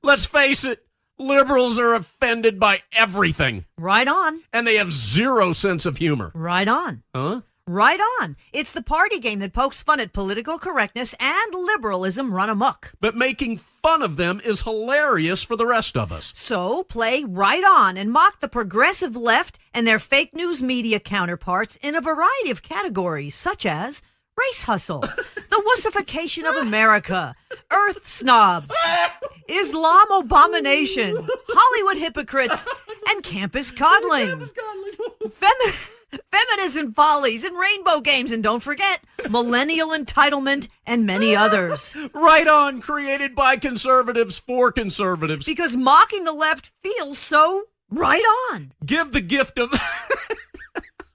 Let's face it, liberals are offended by everything. Right on. And they have zero sense of humor. Right on. Huh? Right on. It's the party game that pokes fun at political correctness and liberalism run amok. But making fun of them is hilarious for the rest of us. So play right on and mock the progressive left and their fake news media counterparts in a variety of categories, such as race hustle, the wussification of America, earth snobs, Islam abomination, Hollywood hypocrites, and campus coddling. Feminism follies and rainbow games, and don't forget, millennial entitlement and many others. Right on, created by conservatives for conservatives. Because mocking the left feels so right on. Give the gift of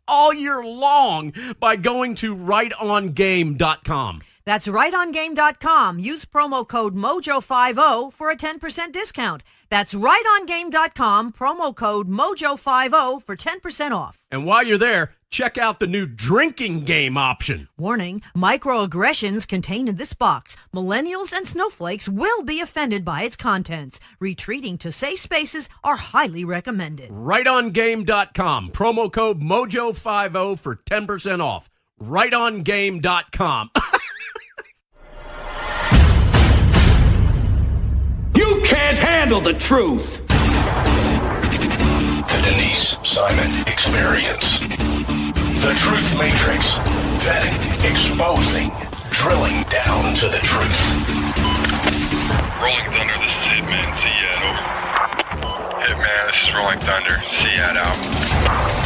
all year long by going to RightOnGame.com. That's RightOnGame.com. Use promo code MOJO50 for a 10% discount. That's RightOnGame.com, promo code MOJO50 for 10% off. And while you're there, check out the new drinking game option. Warning, microaggressions contained in this box. Millennials and snowflakes will be offended by its contents. Retreating to safe spaces are highly recommended. RightOnGame.com, promo code MOJO50 for 10% off. RightOnGame.com. You can't handle the truth. The Denise Simon Experience. The Truth Matrix. Vetting, exposing, drilling down to the truth. Rolling Thunder, this is Hitman. Seat over. Hitman, this is Rolling Thunder. Seat out.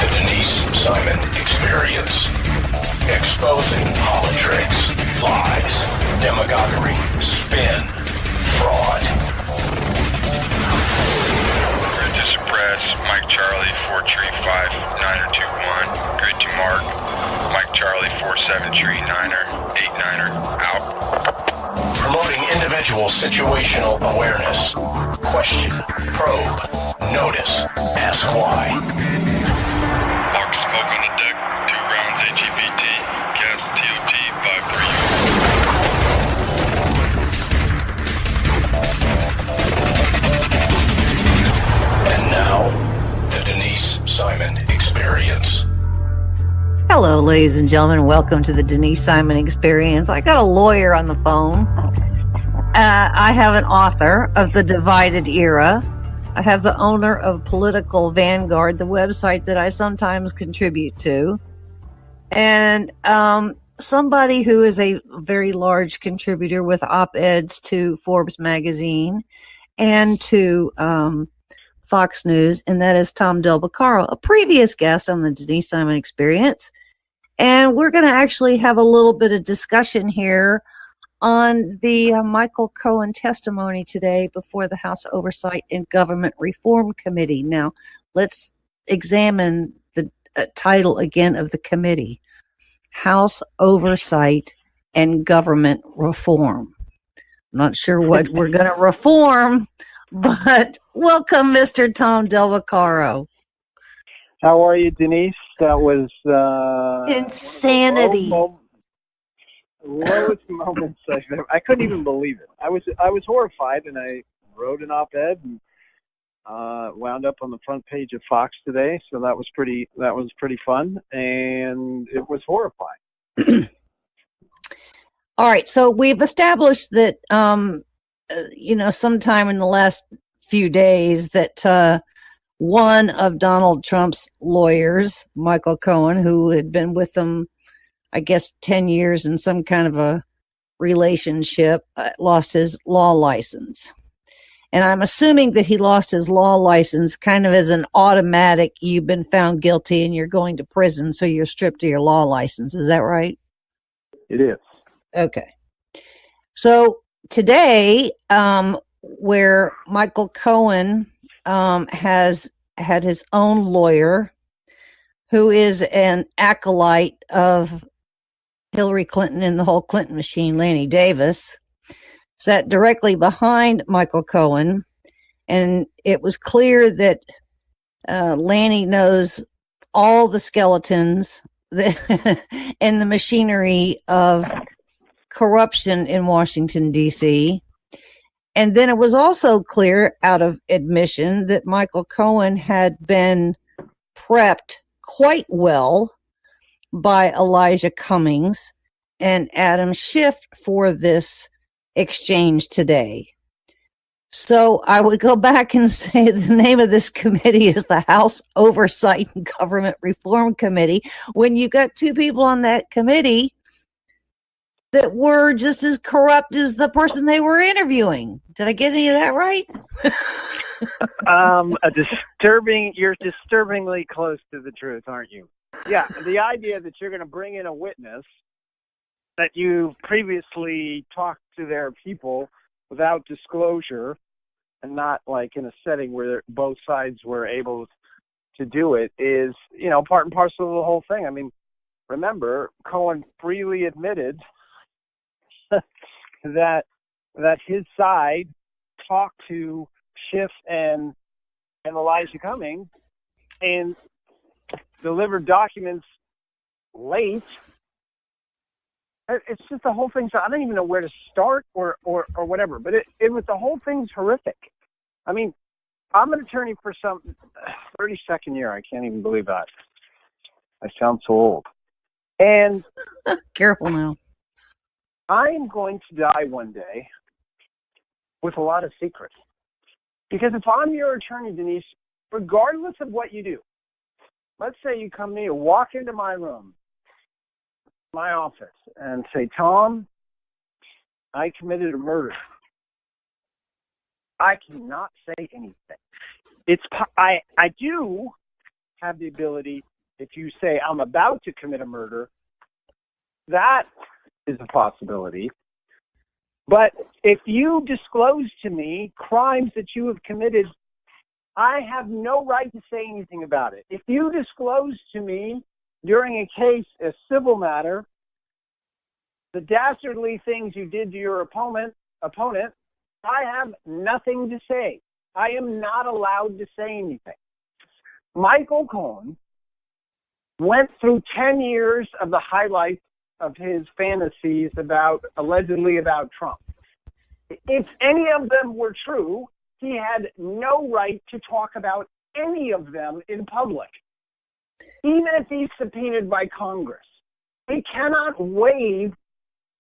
The Denise Simon Experience. Exposing politics, lies, demagoguery, spin, fraud. Grid to suppress. Mike Charlie, 4 tree 5, 9er 2-1. Grid to mark. Mike Charlie, 4-7 tree 9er, 8-9er, out. Promoting individual situational awareness. Question, probe, notice, ask why. Mark smoke on the deck. 2 rounds HEPT. Gas TOT 5-3. And now, the Denise Simon Experience. Hello, ladies and gentlemen. Welcome to the Denise Simon Experience. I got a lawyer on the phone. I have an author of The Divided Era. I have the owner of Political Vanguard, the website that I sometimes contribute to. And somebody who is a very large contributor with op-eds to Forbes magazine and to Fox News, and that is Tom Del Beccaro, a previous guest on the Denise Simon Experience. And we're going to actually have a little bit of discussion here on the Michael Cohen testimony today before the House Oversight and Government Reform Committee. Now, let's examine the title again of the committee: House Oversight and Government Reform. I'm not sure what we're going to reform, but welcome, Mr. Tom Del Beccaro. How are you, Denise? That was insanity. Lowest moments I couldn't even believe it. I was horrified, and I wrote an op-ed and wound up on the front page of Fox today. So that was pretty fun, and it was horrifying. All right, so we've established that sometime in the last few days that one of Donald Trump's lawyers, Michael Cohen, who had been with them, I guess, 10 years in some kind of a relationship, lost his law license. And I'm assuming that he lost his law license kind of as an automatic, you've been found guilty and you're going to prison, so you're stripped of your law license. Is that right? It is. Okay. So today, where Michael Cohen has had his own lawyer who is an acolyte of Hillary Clinton and the whole Clinton machine, Lanny Davis, sat directly behind Michael Cohen. And it was clear that Lanny knows all the skeletons and the machinery of corruption in Washington, D.C. And then it was also clear out of admission that Michael Cohen had been prepped quite well by Elijah Cummings and Adam Schiff for this exchange today. So I would go back and say the name of this committee is the House Oversight and Government Reform Committee, when you got two people on that committee that were just as corrupt as the person they were interviewing. Did I get any of that right? You're disturbingly close to the truth, aren't you? Yeah, the idea that you're going to bring in a witness that you previously talked to their people without disclosure and not like in a setting where both sides were able to do it is, part and parcel of the whole thing. I mean, remember, Cohen freely admitted that his side talked to Schiff and Elijah Cummings and delivered documents late. It's just the whole thing. So I don't even know where to start or whatever. But it was, the whole thing's horrific. I mean, I'm an attorney for 32nd year. I can't even believe that. I sound so old. And careful now. I am going to die one day with a lot of secrets. Because if I'm your attorney, Denise, regardless of what you do, let's say you come to me, walk into my room, my office, and say, Tom, I committed a murder. I cannot say anything. I do have the ability, if you say I'm about to commit a murder, that is a possibility. But if you disclose to me crimes that you have committed, I have no right to say anything about it. If you disclose to me during a case, a civil matter, the dastardly things you did to your opponent, I have nothing to say. I am not allowed to say anything. Michael Cohen went through 10 years of the highlights of his fantasies allegedly about Trump. If any of them were true, he had no right to talk about any of them in public, even if he's subpoenaed by Congress.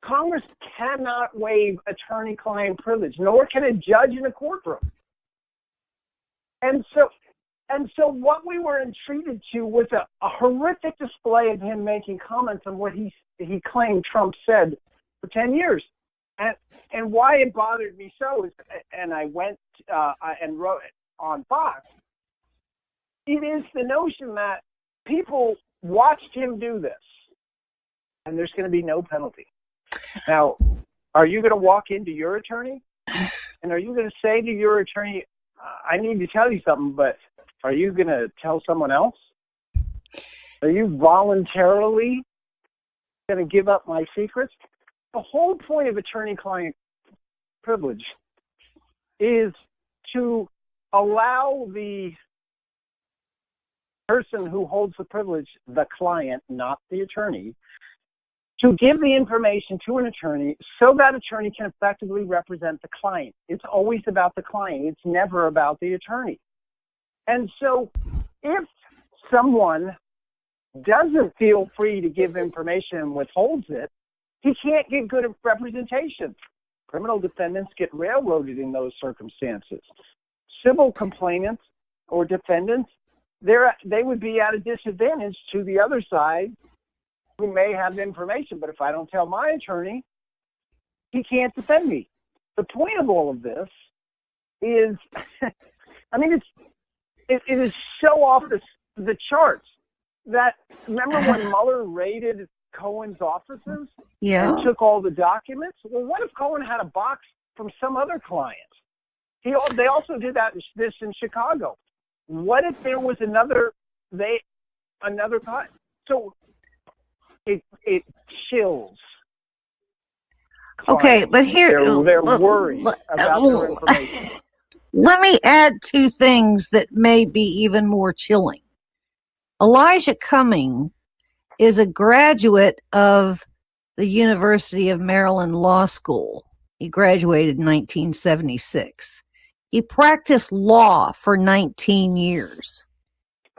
Congress cannot waive attorney-client privilege, nor can a judge in a courtroom. And so what we were entreated to was a horrific display of him making comments on what he claimed Trump said for 10 years. And why it bothered me so is, and I went and wrote it on Fox, it is the notion that people watched him do this, and there's going to be no penalty. Now, are you going to walk into your attorney, and are you going to say to your attorney, I need to tell you something, but are you going to tell someone else? Are you voluntarily going to give up my secrets? The whole point of attorney-client privilege is to allow the person who holds the privilege, the client, not the attorney, to give the information to an attorney so that attorney can effectively represent the client. It's always about the client. It's never about the attorney. And so if someone doesn't feel free to give information and withholds it, he can't get good representation. Criminal defendants get railroaded in those circumstances. Civil complainants or defendants, they would be at a disadvantage to the other side who may have information. But if I don't tell my attorney, he can't defend me. The point of all of this is, I mean, it is so off the charts that, remember when Mueller raided Cohen's offices and took all the documents? Well, what if Cohen had a box from some other client? They also did this in Chicago. What if there was another client? So it chills. Okay, but here they're worried about their information. Let me add two things that may be even more chilling. Elijah Cummings is a graduate of the University of Maryland Law School. He graduated in 1976. He practiced law for 19 years.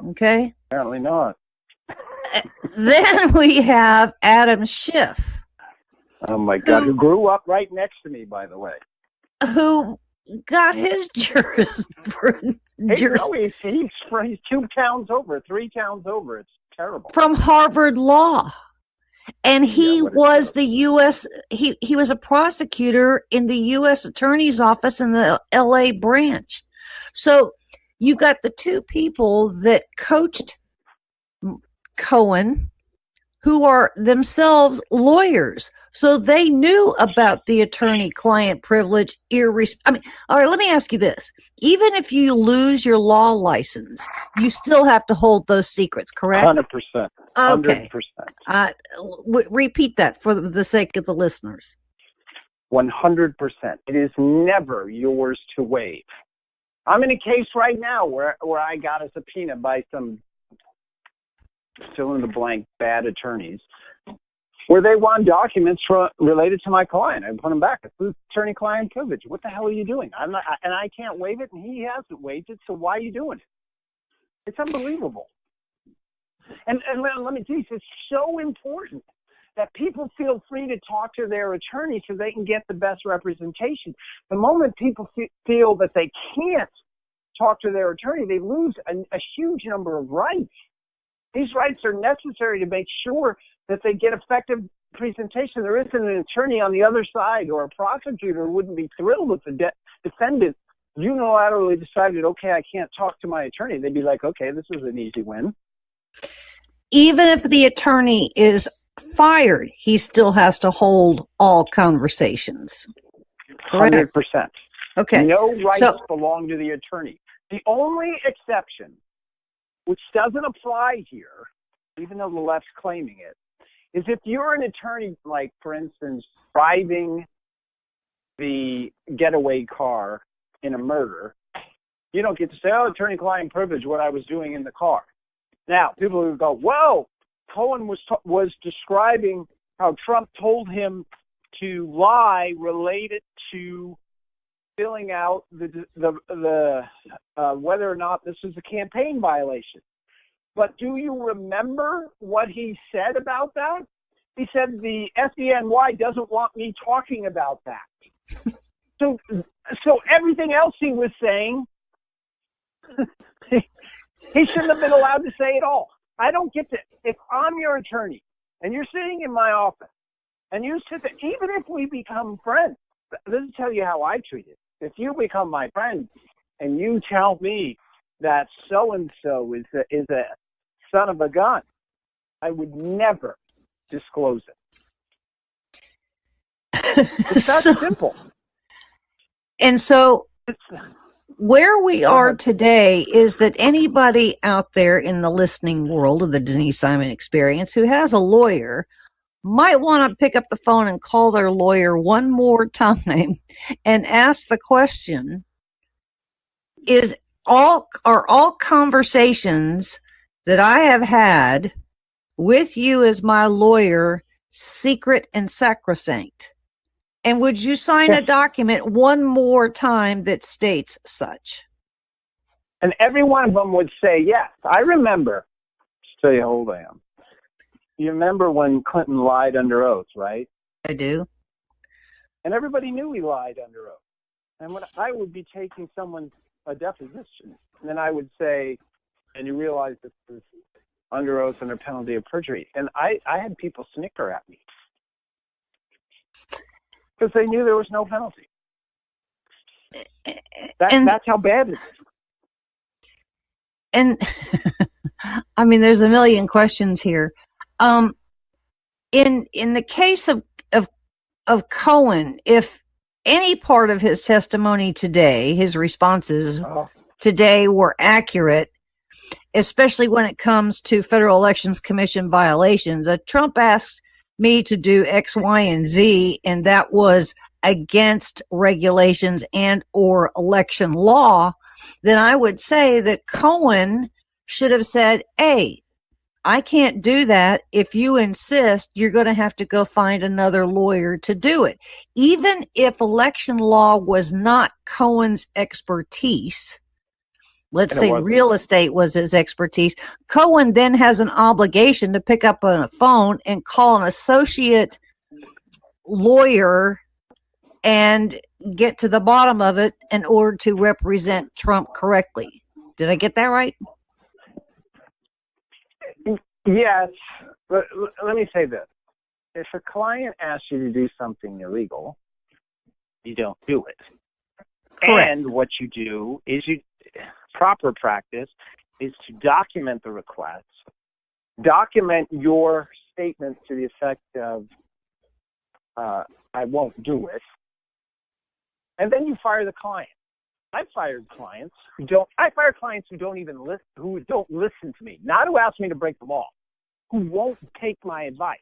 Okay? Apparently not. Then we have Adam Schiff. Oh my God! Who grew up right next to me, by the way. Who got his jurisprudence He's 2 towns over, 3 towns over. It's terrible. from Harvard Law. And he was the U.S. He was a prosecutor in the U.S. Attorney's Office in the L.A. branch. So you got the two people that coached Cohen, who are themselves lawyers. So they knew about the attorney-client privilege. All right, let me ask you this. Even if you lose your law license, you still have to hold those secrets, correct? 100%. Okay. 100%. Repeat that for the sake of the listeners. 100%. It is never yours to waive. I'm in a case right now where I got a subpoena by some fill-in-the-blank bad attorneys, where they want documents related to my client. I put them back. It's attorney-client privilege. What the hell are you doing? I'm not, and I can't waive it, and he hasn't waived it. So why are you doing it? It's unbelievable. And let me tell you, it's so important that people feel free to talk to their attorney so they can get the best representation. The moment people feel that they can't talk to their attorney, they lose a huge number of rights. These rights are necessary to make sure that they get effective presentation. There isn't an attorney on the other side, or a prosecutor wouldn't be thrilled if the defendant unilaterally decided, okay, I can't talk to my attorney. They'd be like, okay, this is an easy win. Even if the attorney is fired, he still has to hold all conversations. Correct? 100%. Okay. No rights belong to the attorney. The only exception, which doesn't apply here, even though the left's claiming it, is if you're an attorney, like, for instance, driving the getaway car in a murder, you don't get to say, oh, attorney-client privilege, what I was doing in the car. Now, people who go, whoa, Cohen was describing how Trump told him to lie related to filling out the whether or not this was a campaign violation. But do you remember what he said about that? He said the FDNY doesn't want me talking about that. So everything else he was saying, he shouldn't have been allowed to say it all. I don't get to. If I'm your attorney and you're sitting in my office and you sit there, even if we become friends, this will tell you how I treat it. If you become my friend and you tell me that so-and-so is a son of a gun, I would never disclose it. It's that simple. And so where we are today is that anybody out there in the listening world of the Denise Simon Experience who has a lawyer might want to pick up the phone and call their lawyer one more time and ask the question, are all conversations that I have had with you as my lawyer secret and sacrosanct? And would you sign a document one more time that states such? And every one of them would say yes. I remember. Just tell you how old I am. You remember when Clinton lied under oath, right? I do. And everybody knew he lied under oath. And when I would be taking a deposition, and then I would say, and you realize this is under oath under penalty of perjury. And I had people snicker at me because they knew there was no penalty. That's how bad it is. And I mean, there's a million questions here. In the case of Cohen, if any part of his testimony today, his responses today were accurate, especially when it comes to Federal Elections Commission violations, Trump asked me to do X, Y, and Z, and that was against regulations and or election law, then I would say that Cohen should have said, A, I can't do that. If you insist, you're going to have to go find another lawyer to do it. Even if election law was not Cohen's expertise, let's say real estate was his expertise, Cohen then has an obligation to pick up on a phone and call an associate lawyer and get to the bottom of it in order to represent Trump correctly. Did I get that right? Yes, but let me say this. If a client asks you to do something illegal, you don't do it. Correct. And what you do is proper practice is to document the request, document your statement to the effect of, I won't do it, and then you fire the client. I fire clients who don't even listen, who don't listen to me, not who ask me to break the law, who won't take my advice.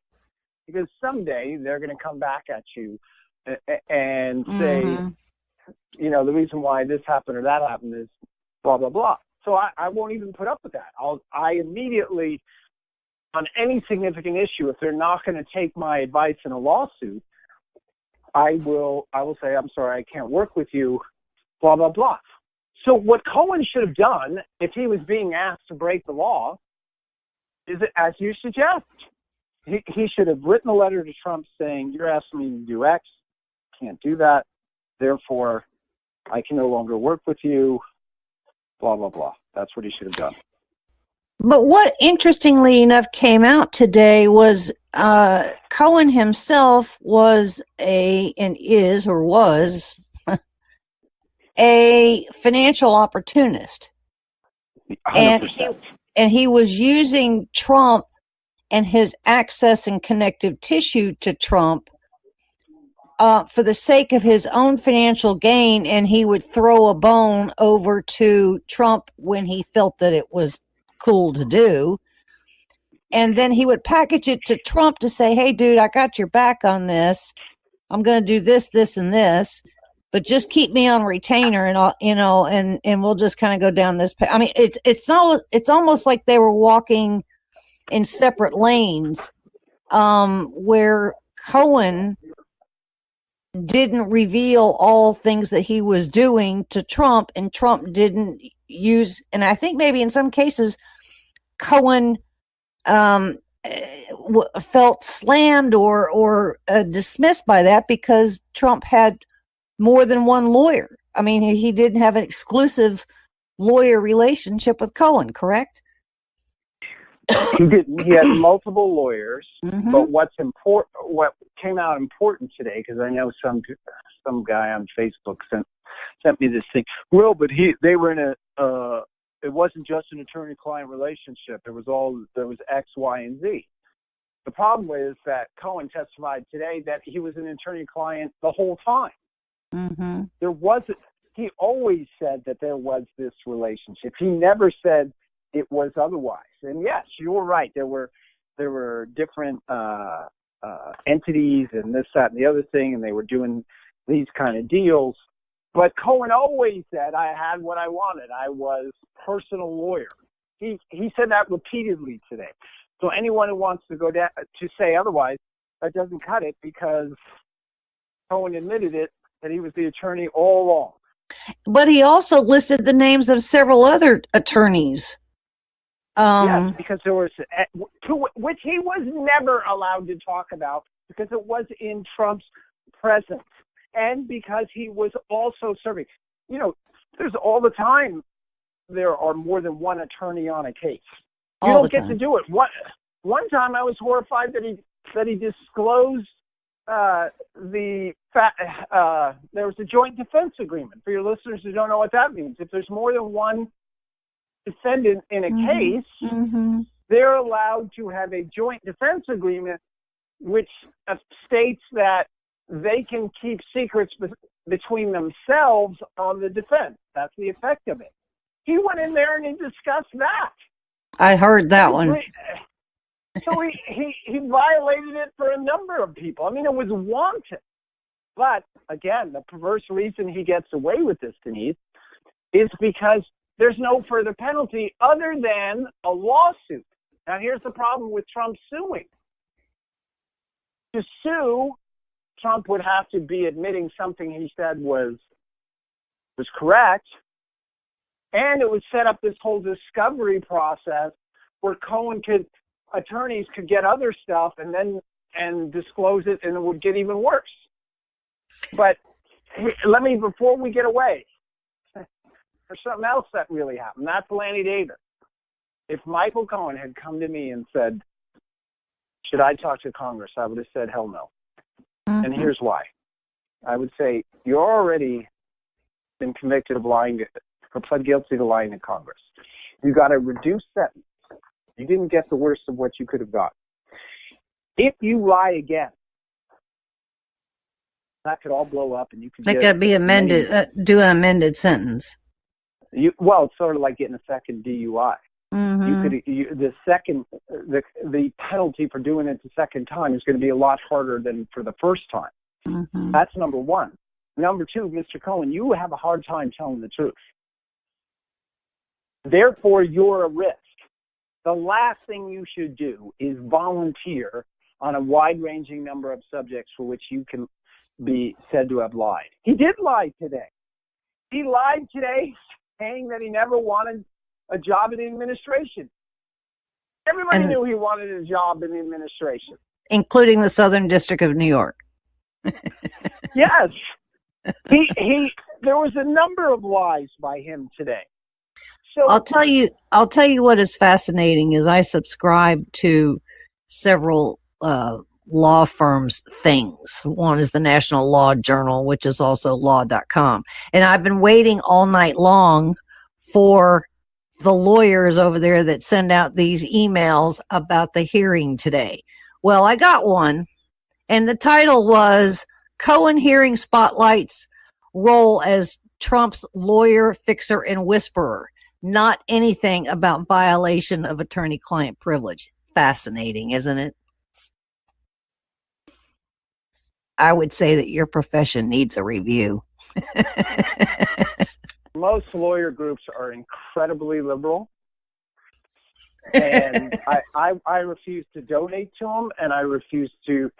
Because someday they're going to come back at you and say, the reason why this happened or that happened is blah, blah, blah. So I won't even put up with that. I immediately, on any significant issue, if they're not going to take my advice in a lawsuit, I will say, I'm sorry, I can't work with you, blah, blah, blah. So what Cohen should have done, if he was being asked to break the law, is, as you suggest, he should have written a letter to Trump saying, you're asking me to do X, can't do that, therefore I can no longer work with you, blah, blah, blah. That's what he should have done. But what, interestingly enough, came out today was Cohen himself was a financial opportunist. 100%. And he was using Trump and his access and connective tissue to Trump for the sake of his own financial gain, and he would throw a bone over to Trump when he felt that it was cool to do. And then he would package it to Trump to say, hey, dude, I got your back on this. I'm going to do this, this, and this. But just keep me on retainer, and I'll, and we'll just kind of go down this path. I mean, it's almost like they were walking in separate lanes, where Cohen didn't reveal all things that he was doing to Trump, and Trump didn't use. And I think maybe in some cases, Cohen felt slammed or dismissed by that because Trump had more than one lawyer. I mean, he didn't have an exclusive lawyer relationship with Cohen, correct? He didn't. He had multiple lawyers. But what came out important today, because I know some guy on Facebook sent me this thing. Well, but they were in it wasn't just an attorney-client relationship. There was X, Y, and Z. The problem is that Cohen testified today that he was an attorney-client the whole time. He always said that there was this relationship. He never said it was otherwise. And yes, you're right. There were different entities and this, that, and the other thing, and they were doing these kind of deals. But Cohen always said, I had what I wanted. I was personal lawyer. He said that repeatedly today. So anyone who wants to go down to say otherwise, that doesn't cut it, because Cohen admitted it, that he was the attorney all along. But he also listed the names of several other attorneys. Yes, because there was, which he was never allowed to talk about, because it was in Trump's presence, and because he was also serving. There's all the time there are more than one attorney on a case. You don't get to do it. One time I was horrified that he disclosed there was a joint defense agreement. For your listeners who don't know what that means, if there's more than one defendant in a case, they're allowed to have a joint defense agreement, which states that they can keep secrets between themselves on the defense. That's the effect of it. He went in there and he discussed that. I heard that one. So he violated it for a number of people. I mean, it was wanton. But, again, the perverse reason he gets away with this, Denise, is because there's no further penalty other than a lawsuit. Now, here's the problem with Trump suing. To sue, Trump would have to be admitting something he said was correct, and it would set up this whole discovery process where attorneys could get other stuff and disclose it, and it would get even worse. But before we get away, there's something else that really happened. That's Lanny Davis. If Michael Cohen had come to me and said, should I talk to Congress? I would have said, hell no. Mm-hmm. And here's why. I would say, you're already been convicted of lying or pled guilty to lying to Congress. You got a reduced sentence. You didn't get the worst of what you could have got. If you lie again, that could all blow up, and you could. That could be amended. Do an amended sentence. Well, it's sort of like getting a second DUI. Mm-hmm. The penalty for doing it the second time is going to be a lot harder than for the first time. Mm-hmm. That's number one. Number two, Mr. Cohen, you have a hard time telling the truth. Therefore, you're a risk. The last thing you should do is volunteer on a wide-ranging number of subjects for which you can be said to have lied. He did lie today. He lied today saying that he never wanted a job in the administration. Everybody knew he wanted a job in the administration. Including the Southern District of New York. Yes. There was a number of lies by him today. So I'll tell you what is fascinating is I subscribe to several law firms things. One is the National Law Journal, which is also law.com. And I've been waiting all night long for the lawyers over there that send out these emails about the hearing today. Well, I got one, and the title was Cohen Hearing Spotlights Role as Trump's Lawyer, Fixer, and Whisperer. Not anything about violation of attorney-client privilege. Fascinating, isn't it? I would say that your profession needs a review. Most lawyer groups are incredibly liberal, and I refuse to donate to them, and I refuse to,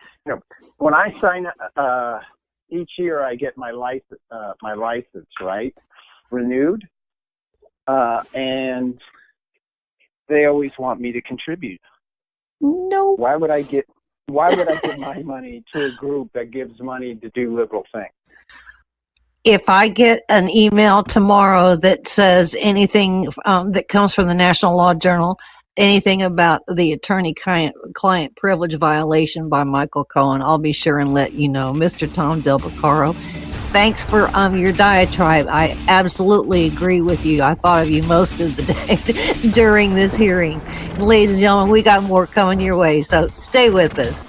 when I sign, each year I get my license, right, renewed, and they always want me to contribute. No. Why would I give my money to a group that gives money to do liberal things? If I get an email tomorrow that says anything that comes from the National Law Journal, anything about the attorney-client privilege violation by Michael Cohen, I'll be sure and let you know. Mr. Tom Del Beccaro, thanks for your diatribe. I absolutely agree with you. I thought of you most of the day during this hearing. And ladies and gentlemen, we got more coming your way, so stay with us.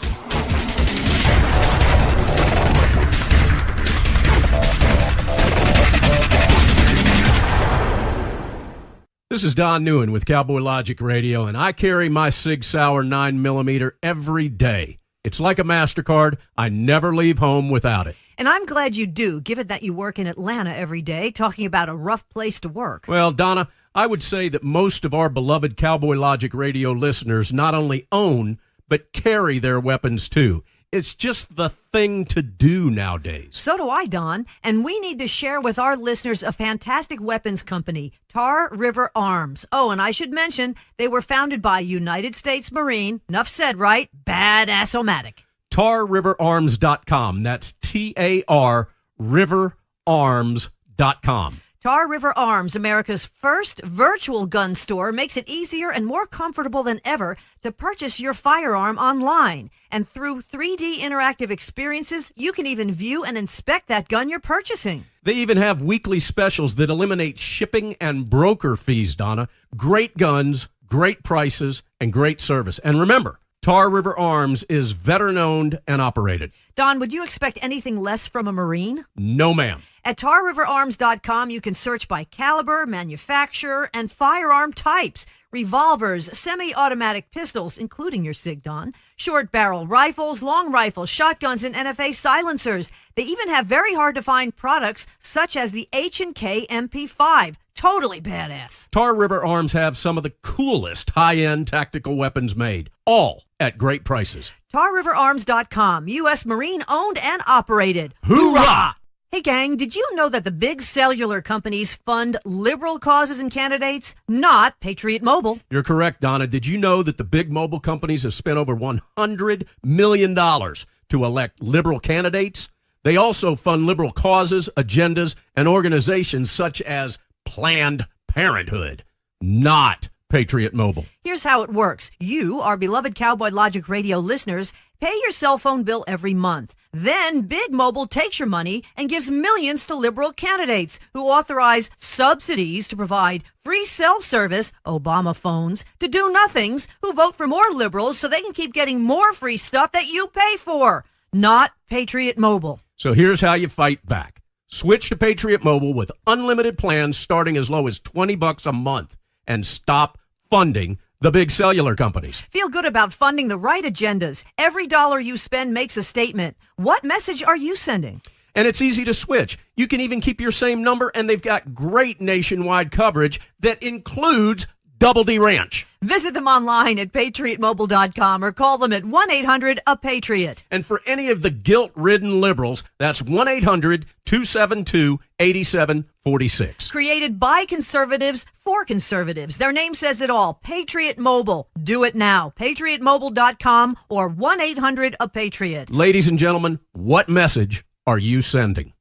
This is Don Newen with Cowboy Logic Radio, and I carry my Sig Sauer 9mm every day. It's like a MasterCard. I never leave home without it. And I'm glad you do, given that you work in Atlanta every day, talking about a rough place to work. Well, Donna, I would say that most of our beloved Cowboy Logic Radio listeners not only own, but carry their weapons too. It's just the thing to do nowadays. So do I, Don. And we need to share with our listeners a fantastic weapons company, Tar River Arms. Oh, and I should mention, they were founded by United States Marine, enough said, right? Badass-o-matic. TarRiverArms.com. That's TAR Riverarms.com. Tar River Arms, America's first virtual gun store, makes it easier and more comfortable than ever to purchase your firearm online. And through 3D interactive experiences, you can even view and inspect that gun you're purchasing. They even have weekly specials that eliminate shipping and broker fees, Donna. Great guns, great prices, and great service. And remember, Tar River Arms is veteran-owned and operated. Don, would you expect anything less from a Marine? No, ma'am. At TarRiverArms.com, you can search by caliber, manufacturer, and firearm types. Revolvers, semi-automatic pistols, including your Sigdon, short-barrel rifles, long rifles, shotguns, and NFA silencers. They even have very hard-to-find products such as the H&K MP5. Totally badass. Tar River Arms have some of the coolest high-end tactical weapons made, all at great prices. TarRiverArms.com, U.S. Marine owned and operated. Hoorah! Hey, gang, did you know that the big cellular companies fund liberal causes and candidates, not Patriot Mobile? You're correct, Donna. Did you know that the big mobile companies have spent over $100 million to elect liberal candidates? They also fund liberal causes, agendas, and organizations such as Planned Parenthood, not Patriot Mobile. Here's how it works. You, our beloved Cowboy Logic Radio listeners, pay your cell phone bill every month. Then Big Mobile takes your money and gives millions to liberal candidates who authorize subsidies to provide free cell service, Obama phones, to do-nothings who vote for more liberals so they can keep getting more free stuff that you pay for. Not Patriot Mobile. So here's how you fight back. Switch to Patriot Mobile with unlimited plans starting as low as $20 a month and stop funding the big cellular companies. Feel good about funding the right agendas. Every dollar you spend makes a statement. What message are you sending? And it's easy to switch. You can even keep your same number, and they've got great nationwide coverage that includes Double D Ranch. Visit them online at patriotmobile.com or call them at 1-800-A-PATRIOT. And for any of the guilt-ridden liberals, that's 1-800-272-8746. Created by conservatives for conservatives. Their name says it all. Patriot Mobile. Do it now. patriotmobile.com or 1-800-A-PATRIOT. Ladies and gentlemen, what message are you sending?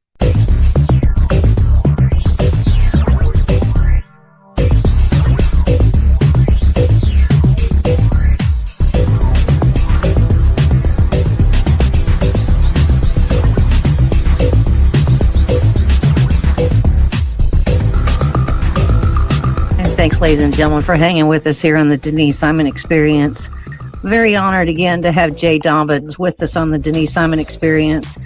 Thanks, ladies and gentlemen, for hanging with us here on the Denise Simon Experience. Very honored again to have Jay Dobyns with us on the Denise Simon Experience.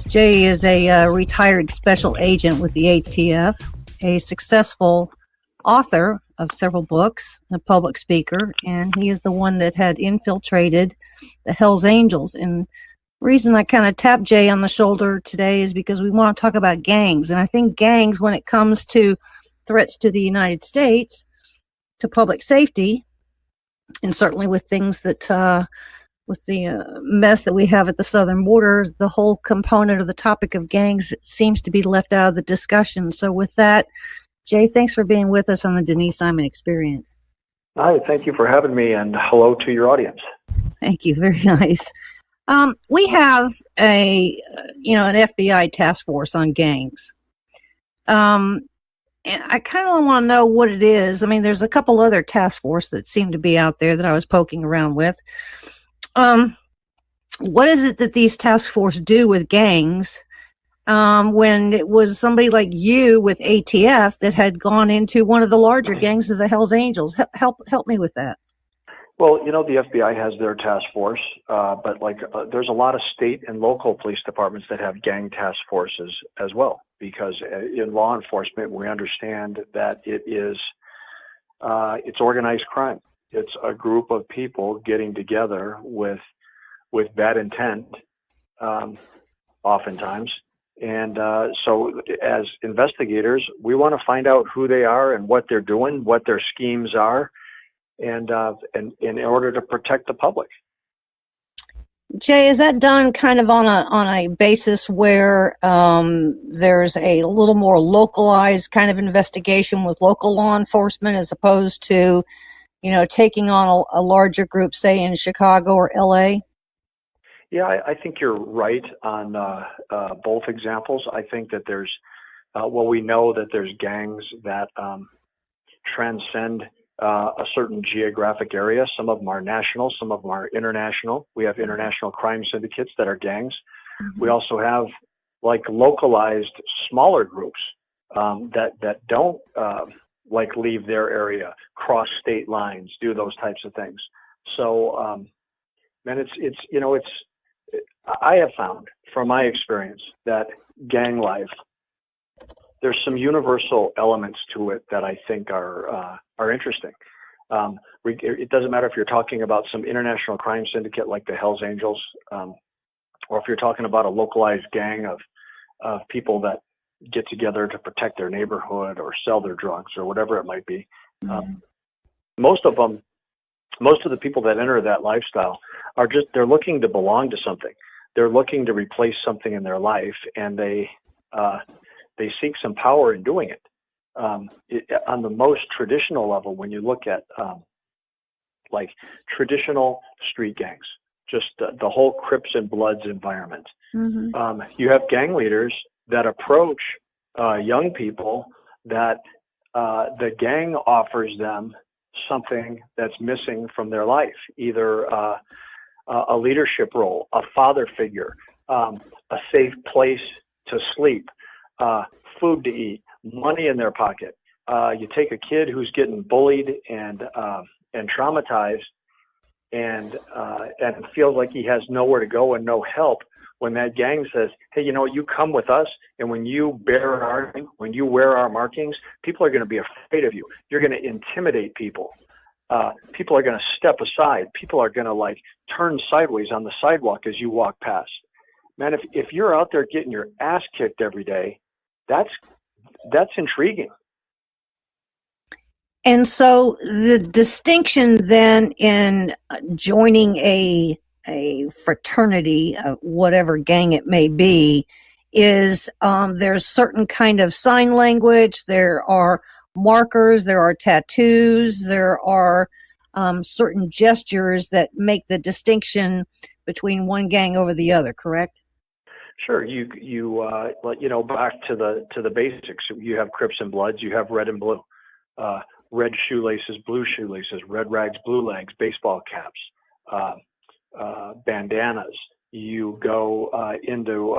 Jay is a retired special agent with the ATF, a successful author of several books, a public speaker, and he is the one that had infiltrated the Hells Angels. And the reason I kind of tapped Jay on the shoulder today is because we want to talk about gangs. And I think gangs, when it comes to threats to the United States, to public safety, and certainly with things that, with the mess that we have at the southern border, the whole component of the topic of gangs seems to be left out of the discussion. So with that, Jay, thanks for being with us on the Denise Simon Experience. Hi, thank you for having me, and hello to your audience. Thank you. Very nice. We have an FBI task force on gangs. And I kind of want to know what it is. I mean, there's a couple other task force that seem to be out there that I was poking around with. What is it that these task force do with gangs when it was somebody like you with ATF that had gone into one of the larger gangs of the Hells Angels? Help me with that. Well, the FBI has their task force, but there's a lot of state and local police departments that have gang task forces as well. Because in law enforcement, we understand that it's organized crime. It's a group of people getting together with bad intent, oftentimes. And so as investigators, we want to find out who they are and what they're doing, what their schemes are, and in order to protect the public. Jay, is that done kind of on a basis where there's a little more localized kind of investigation with local law enforcement as opposed to, taking on a larger group, say in Chicago or LA? Yeah, I think you're right on both examples. I think that there's, we know that there's gangs that transcend a certain geographic area. Some of them are national, some of them are international. We have international crime syndicates that are gangs. Mm-hmm. We also have localized smaller groups that don't leave their area, cross state lines, do those types of things. So, I have found from my experience that gang life there's some universal elements to it that I think are interesting. It doesn't matter if you're talking about some international crime syndicate like the Hells Angels, or if you're talking about a localized gang of people that get together to protect their neighborhood or sell their drugs or whatever it might be. Most of the people that enter that lifestyle they're looking to belong to something. They're looking to replace something in their life, and they seek some power in doing it. On the most traditional level, when you look at like traditional street gangs, just the whole Crips and Bloods environment, you have gang leaders that approach young people that the gang offers them something that's missing from their life, either a leadership role, a father figure, a safe place to sleep, food to eat, money in their pocket. You take a kid who's getting bullied and traumatized and feels like he has nowhere to go and no help. When that gang says, hey, you come with us, and when you wear our markings, people are going to be afraid of you. You're going to intimidate people. People are going to step aside. People are going to turn sideways on the sidewalk as you walk past. Man, if you're out there getting your ass kicked every day, that's intriguing. And so the distinction then in joining a fraternity, whatever gang it may be, is there's certain kind of sign language, there are markers, there are tattoos, there are certain gestures that make the distinction between one gang over the other, correct? Sure. You back to the basics. You have Crips and Bloods, you have red and blue. Red shoelaces, blue shoelaces, red rags, blue legs, baseball caps, bandanas. You go into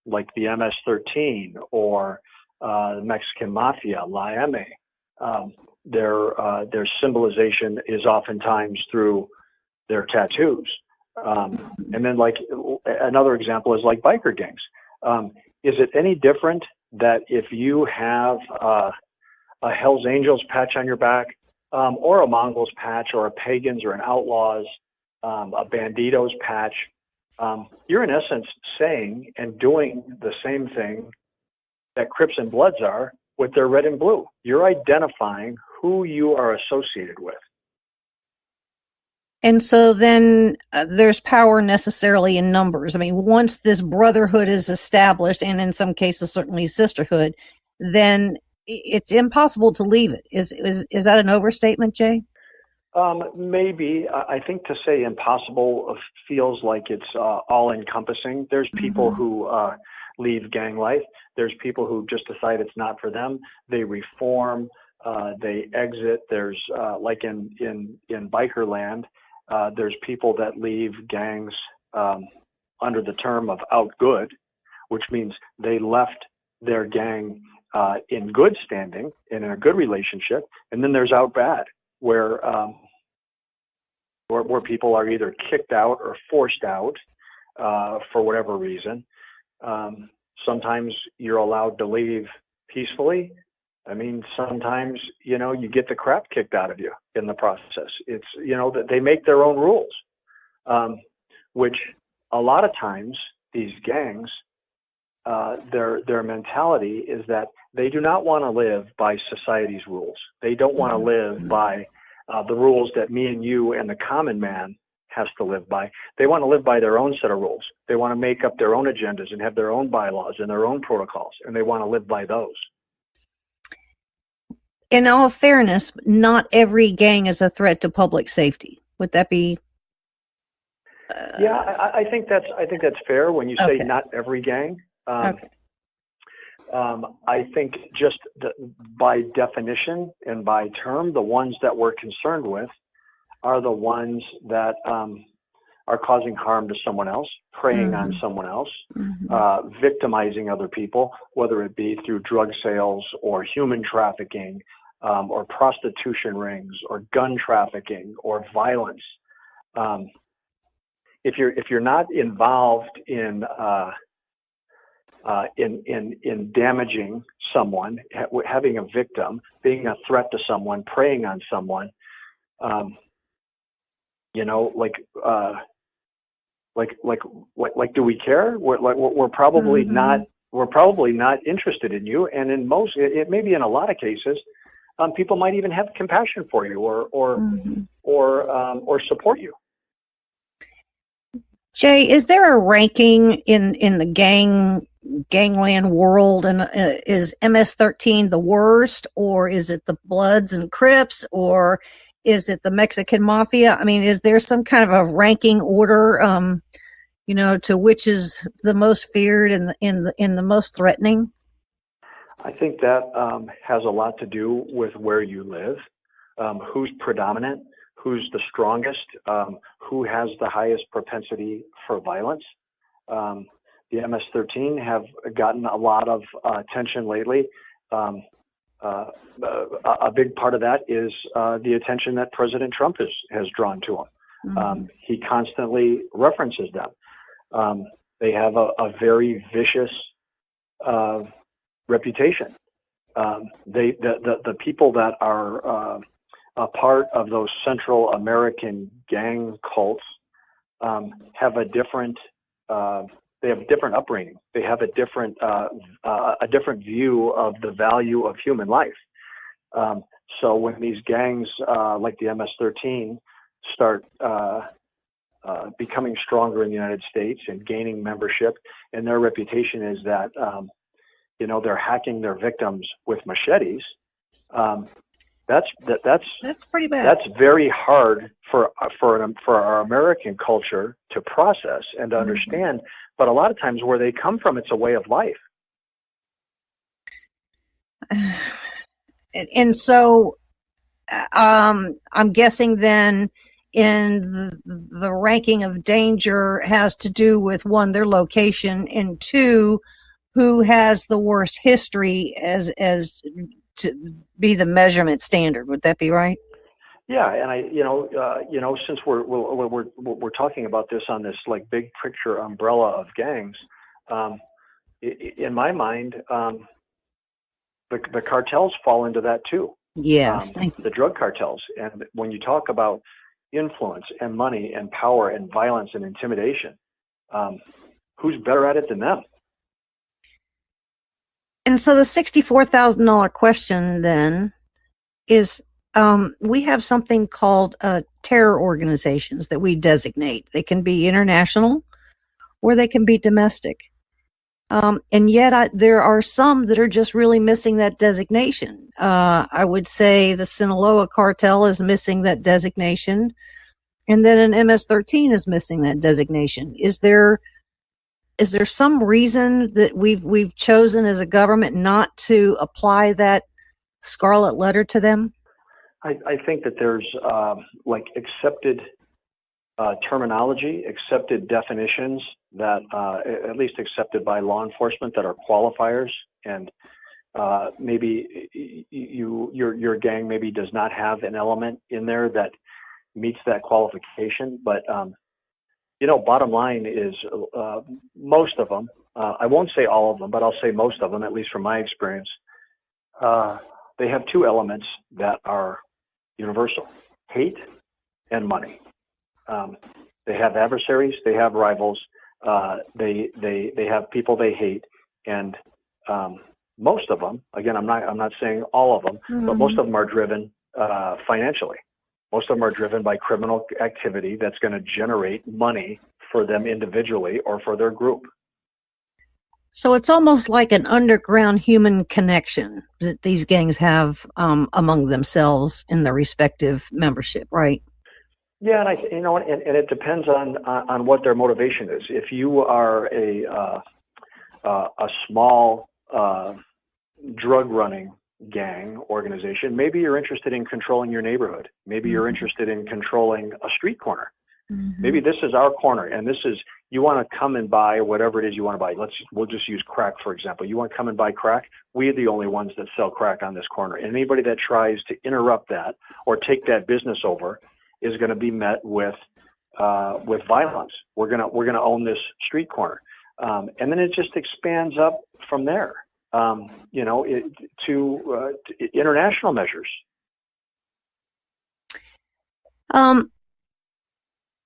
like the MS-13 or the Mexican Mafia, La M. Their symbolization is oftentimes through their tattoos. And then another example is like biker gangs. Is it any different that if you have a Hells Angels patch on your back, or a Mongols patch, or a Pagans or an Outlaws, a Banditos patch, you're in essence saying and doing the same thing that Crips and Bloods are with their red and blue. You're identifying who you are associated with. And so then there's power necessarily in numbers. I mean, once this brotherhood is established, and in some cases certainly sisterhood, then it's impossible to leave it. Is that an overstatement, Jay? Maybe. I think to say impossible feels like it's all-encompassing. There's people who leave gang life. There's people who just decide it's not for them. They reform. They exit. There's like in biker land, there's people that leave gangs under the term of out good, which means they left their gang in good standing and in a good relationship, and then there's out bad, where people are either kicked out or forced out for whatever reason. Sometimes you're allowed to leave peacefully. I mean, sometimes you get the crap kicked out of you in the process. It's that they make their own rules, which a lot of times these gangs, their mentality is that they do not want to live by society's rules. They don't want to live by the rules that me and you and the common man has to live by. They want to live by their own set of rules. They want to make up their own agendas and have their own bylaws and their own protocols, and they want to live by those. In all fairness, not every gang is a threat to public safety. Would that be? Yeah, I think that's fair when you say not every gang. Okay. I think just by definition and by term, the ones that we're concerned with are the ones that are causing harm to someone else, preying on someone else, victimizing other people, whether it be through drug sales or human trafficking, or prostitution rings or gun trafficking or violence. If you're not involved in in damaging someone, having a victim, being a threat to someone, preying on someone. Do we care? We're probably not. We're probably not interested in you, and in most, it maybe in a lot of cases, people might even have compassion for you or support you. Jay, is there a ranking in the gangland world, and is MS-13 the worst, or is it the Bloods and Crips, or is it the Mexican Mafia? I mean, is there some kind of a ranking order, to which is the most feared and in the most threatening? I think that has a lot to do with where you live, who's predominant, who's the strongest, who has the highest propensity for violence. The MS-13 have gotten a lot of attention lately. A big part of that is the attention that President Trump has drawn to them. He constantly references them. They have a very vicious reputation. The people that are a part of those Central American gang cults have a different upbringing. They have a different view of the value of human life. So when these gangs like the MS-13 start becoming stronger in the United States and gaining membership, and their reputation is that they're hacking their victims with machetes. That's pretty bad. That's very hard for our American culture to process and to understand. But a lot of times, where they come from, it's a way of life. And so, I'm guessing then, in the ranking of danger has to do with, one, their location, and two, who has the worst history as to be the measurement standard. Would that be right? Yeah, and since we're talking about this on this like big picture umbrella of gangs, in my mind, the cartels fall into that too. Yes, thank you. The drug cartels, and when you talk about influence and money and power and violence and intimidation, who's better at it than them? And so the $64,000 question then is, we have something called terror organizations that we designate. They can be international or they can be domestic. And yet there are some that are just really missing that designation. I would say the Sinaloa cartel is missing that designation, and then an MS-13 is missing that designation. Is there some reason that we've chosen as a government not to apply that scarlet letter to them? I think that there's accepted terminology, accepted definitions that at least accepted by law enforcement that are qualifiers, and maybe your gang maybe does not have an element in there that meets that qualification. But bottom line is most of them, I won't say all of them, but I'll say most of them, at least from my experience, they have two elements that are universal: hate and money. They have adversaries, they have rivals, they have people they hate, and most of them, again, I'm not saying all of them, but most of them are driven financially. Most of them are driven by criminal activity that's going to generate money for them individually or for their group. So it's almost like an underground human connection that these gangs have among themselves in their respective membership, right? Yeah, and it depends on what their motivation is. If you are a small drug running gang organization, maybe you're interested in controlling your neighborhood. Maybe you're interested in controlling a street corner. Maybe this is our corner, and this is, you want to come and buy whatever it is you want to buy. We'll just use crack, for example. You want to come and buy crack? We're the only ones that sell crack on this corner. And anybody that tries to interrupt that or take that business over is going to be met with violence. We're going to own this street corner. and then it just expands up from there, to international measures.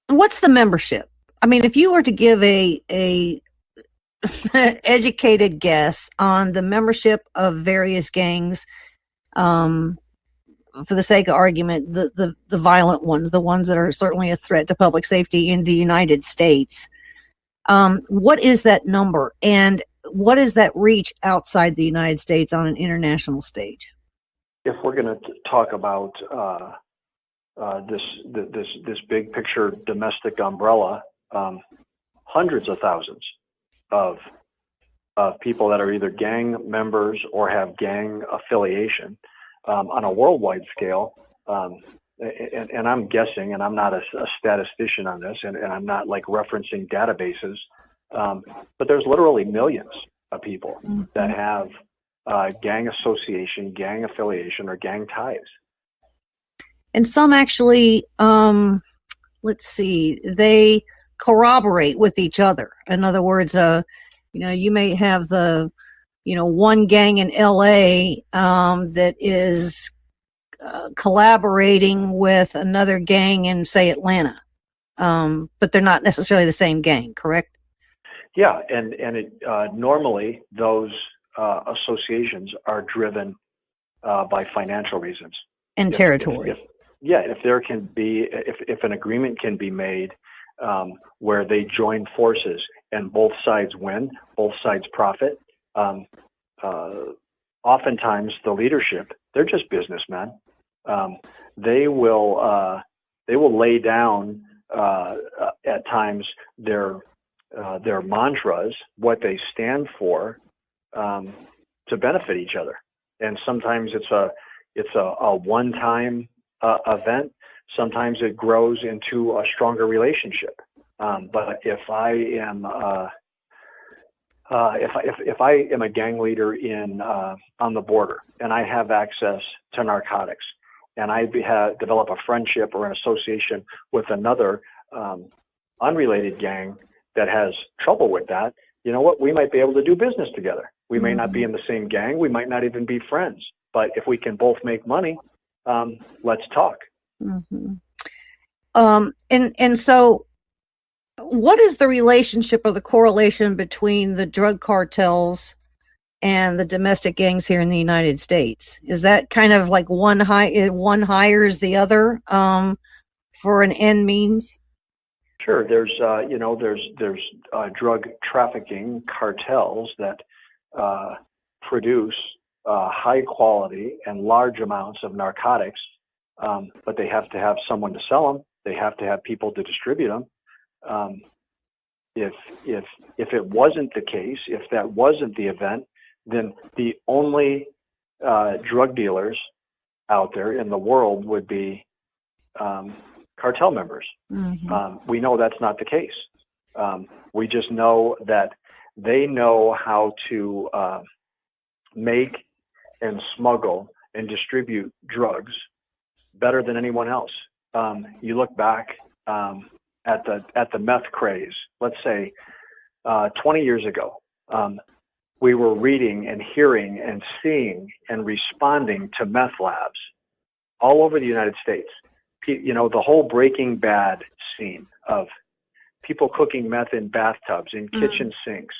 What's the membership? I mean, if you were to give a educated guess on the membership of various gangs, for the sake of argument, the violent ones, the ones that are certainly a threat to public safety in the United States, what is that number, and what is that reach outside the United States on an international stage? If we're going to talk about this big picture domestic umbrella, hundreds of thousands of people that are either gang members or have gang affiliation on a worldwide scale. And I'm guessing, and I'm not a statistician on this, and I'm not like referencing databases, but there's literally millions of people that have gang association, gang affiliation, or gang ties. And some actually, they corroborate with each other. In other words, you may have the, one gang in LA that is collaborating with another gang in, say, Atlanta, but they're not necessarily the same gang, correct? Yeah, and normally those associations are driven by financial reasons and territory. If there can be, if an agreement can be made where they join forces and both sides win, both sides profit. Oftentimes the leadership, they're just businessmen. They will lay down at times their mantras, what they stand for, to benefit each other. And sometimes it's a one-time event. Sometimes it grows into a stronger relationship. But if I am a gang leader on the border and I have access to narcotics, and I develop a friendship or an association with another unrelated gang that has trouble with that, you know what? We might be able to do business together. We may not be in the same gang. We might not even be friends. But if we can both make money, let's talk. Mm-hmm. And so what is the relationship or the correlation between the drug cartels and the domestic gangs here in the United States? Is that kind of like one hires the other for an end means? Sure. There's drug trafficking cartels that produce high quality and large amounts of narcotics, but they have to have someone to sell them. They have to have people to distribute them. If it wasn't the case, if that wasn't the event, then the only drug dealers out there in the world would be cartel members. Mm-hmm. We know that's not the case. We just know that they know how to make and smuggle and distribute drugs better than anyone else. You look back at the meth craze, let's say 20 years ago, we were reading and hearing and seeing and responding to meth labs all over the United States. The whole Breaking Bad scene of people cooking meth in bathtubs, in kitchen sinks,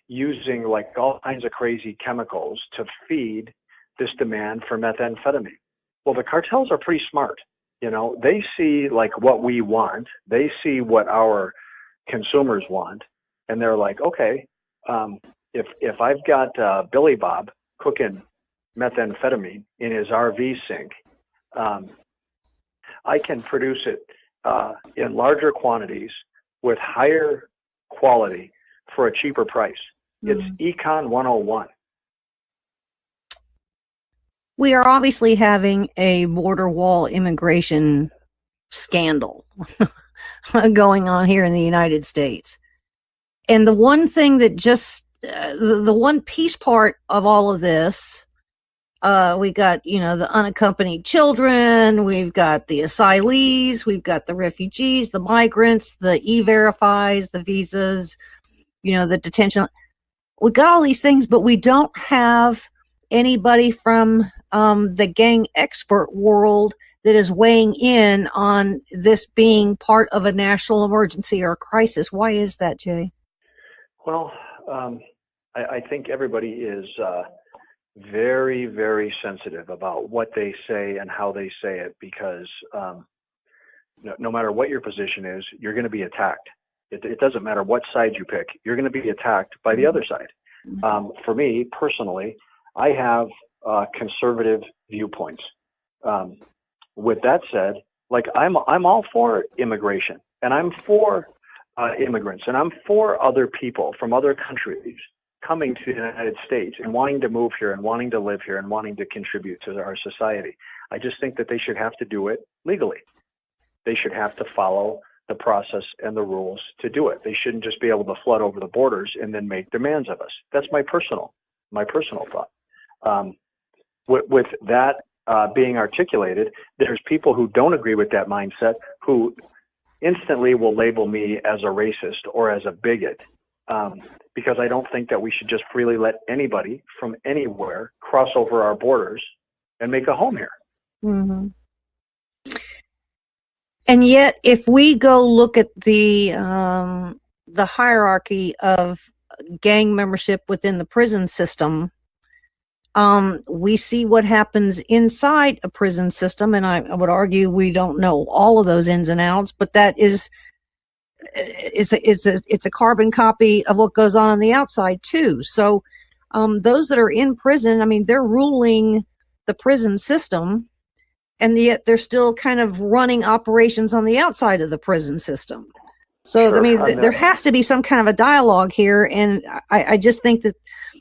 using like all kinds of crazy chemicals to feed this demand for methamphetamine. Well, the cartels are pretty smart. They see like what we want. They see what our consumers want. And they're like, okay, if I've got Billy Bob cooking methamphetamine in his RV sink, I can produce it in larger quantities with higher quality for a cheaper price. It's Econ 101. We are obviously having a border wall immigration scandal going on here in the United States. And the one thing that the one piece part of all of this, we got, the unaccompanied children, we've got the asylees, we've got the refugees, the migrants, the e-verifies, the visas, the detention. We got all these things, but we don't have anybody from the gang expert world that is weighing in on this being part of a national emergency or a crisis. Why is that, Jay? Well, I think everybody is very, very sensitive about what they say and how they say it, because no matter what your position is, you're going to be attacked. It doesn't matter what side you pick. You're going to be attacked by the other side. For me personally, I have conservative viewpoints. With that said, like I'm all for immigration, and I'm for immigrants, and I'm for other people from other countries coming to the United States and wanting to move here and wanting to live here and wanting to contribute to our society. I just think that they should have to do it legally. They should have to follow the process and the rules to do it. They shouldn't just be able to flood over the borders and then make demands of us. That's my personal thought. With that being articulated, there's people who don't agree with that mindset who instantly will label me as a racist or as a bigot, because I don't think that we should just freely let anybody from anywhere cross over our borders and make a home here. Mm-hmm. And yet, if we go look at the hierarchy of gang membership within the prison system, we see what happens inside a prison system, and I would argue we don't know all of those ins and outs, but that is it's a carbon copy of what goes on the outside too. So those that are in prison, I mean, they're ruling the prison system, and yet they're still kind of running operations on the outside of the prison system. So, sure, I mean, there has to be some kind of a dialogue here, and I just think that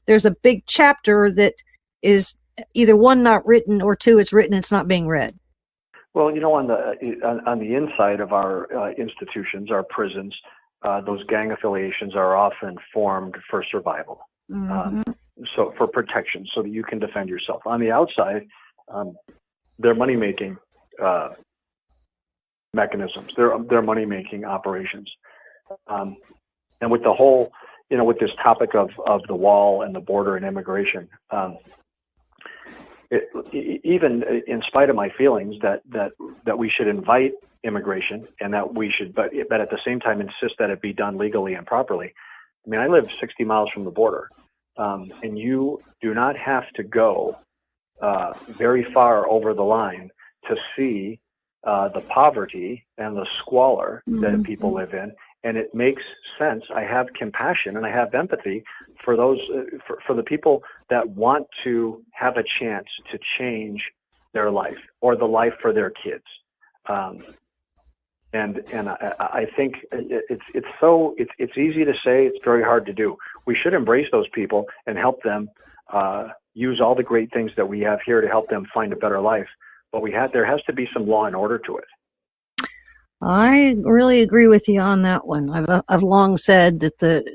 there's a big chapter that is either one, not written, or two, it's written, it's not being read. Well, on the inside of our institutions, our prisons, those gang affiliations are often formed for survival, so for protection, so that you can defend yourself. On the outside, they're money-making mechanisms. They're money-making operations. And with the whole, with this topic of the wall and the border and immigration, even in spite of my feelings that we should invite immigration and that we should, but at the same time insist that it be done legally and properly. I mean, I live 60 miles from the border, and you do not have to go very far over the line to see the poverty and the squalor that people live in. And it makes sense. I have compassion and I have empathy for those, for the people that want to have a chance to change their life or the life for their kids. And I think it's easy to say, it's very hard to do. We should embrace those people and help them use all the great things that we have here to help them find a better life. But there has to be some law and order to it. I really agree with you on that one. I've long said that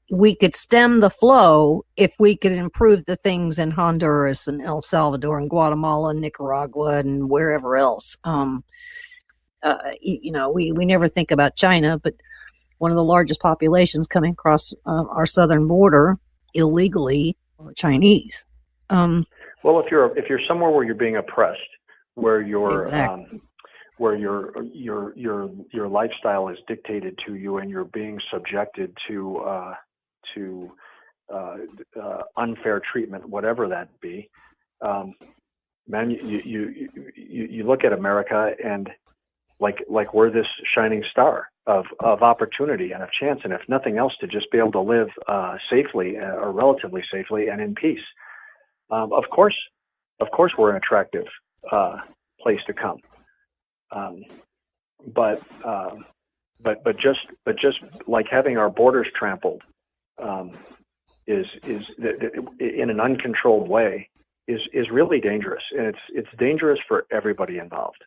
we could stem the flow if we could improve the things in Honduras and El Salvador and Guatemala and Nicaragua and wherever else. We never think about China, but one of the largest populations coming across our southern border illegally are Chinese. Well, if you're somewhere where you're being oppressed, where you're exactly. Where your lifestyle is dictated to you and you're being subjected to unfair treatment, whatever that be, man, you look at America and like we're this shining star of opportunity and of chance, and if nothing else, to just be able to live safely or relatively safely and in peace. Of course, we're an attractive place to come. But just like having our borders trampled is in an uncontrolled way is really dangerous, and it's dangerous for everybody involved.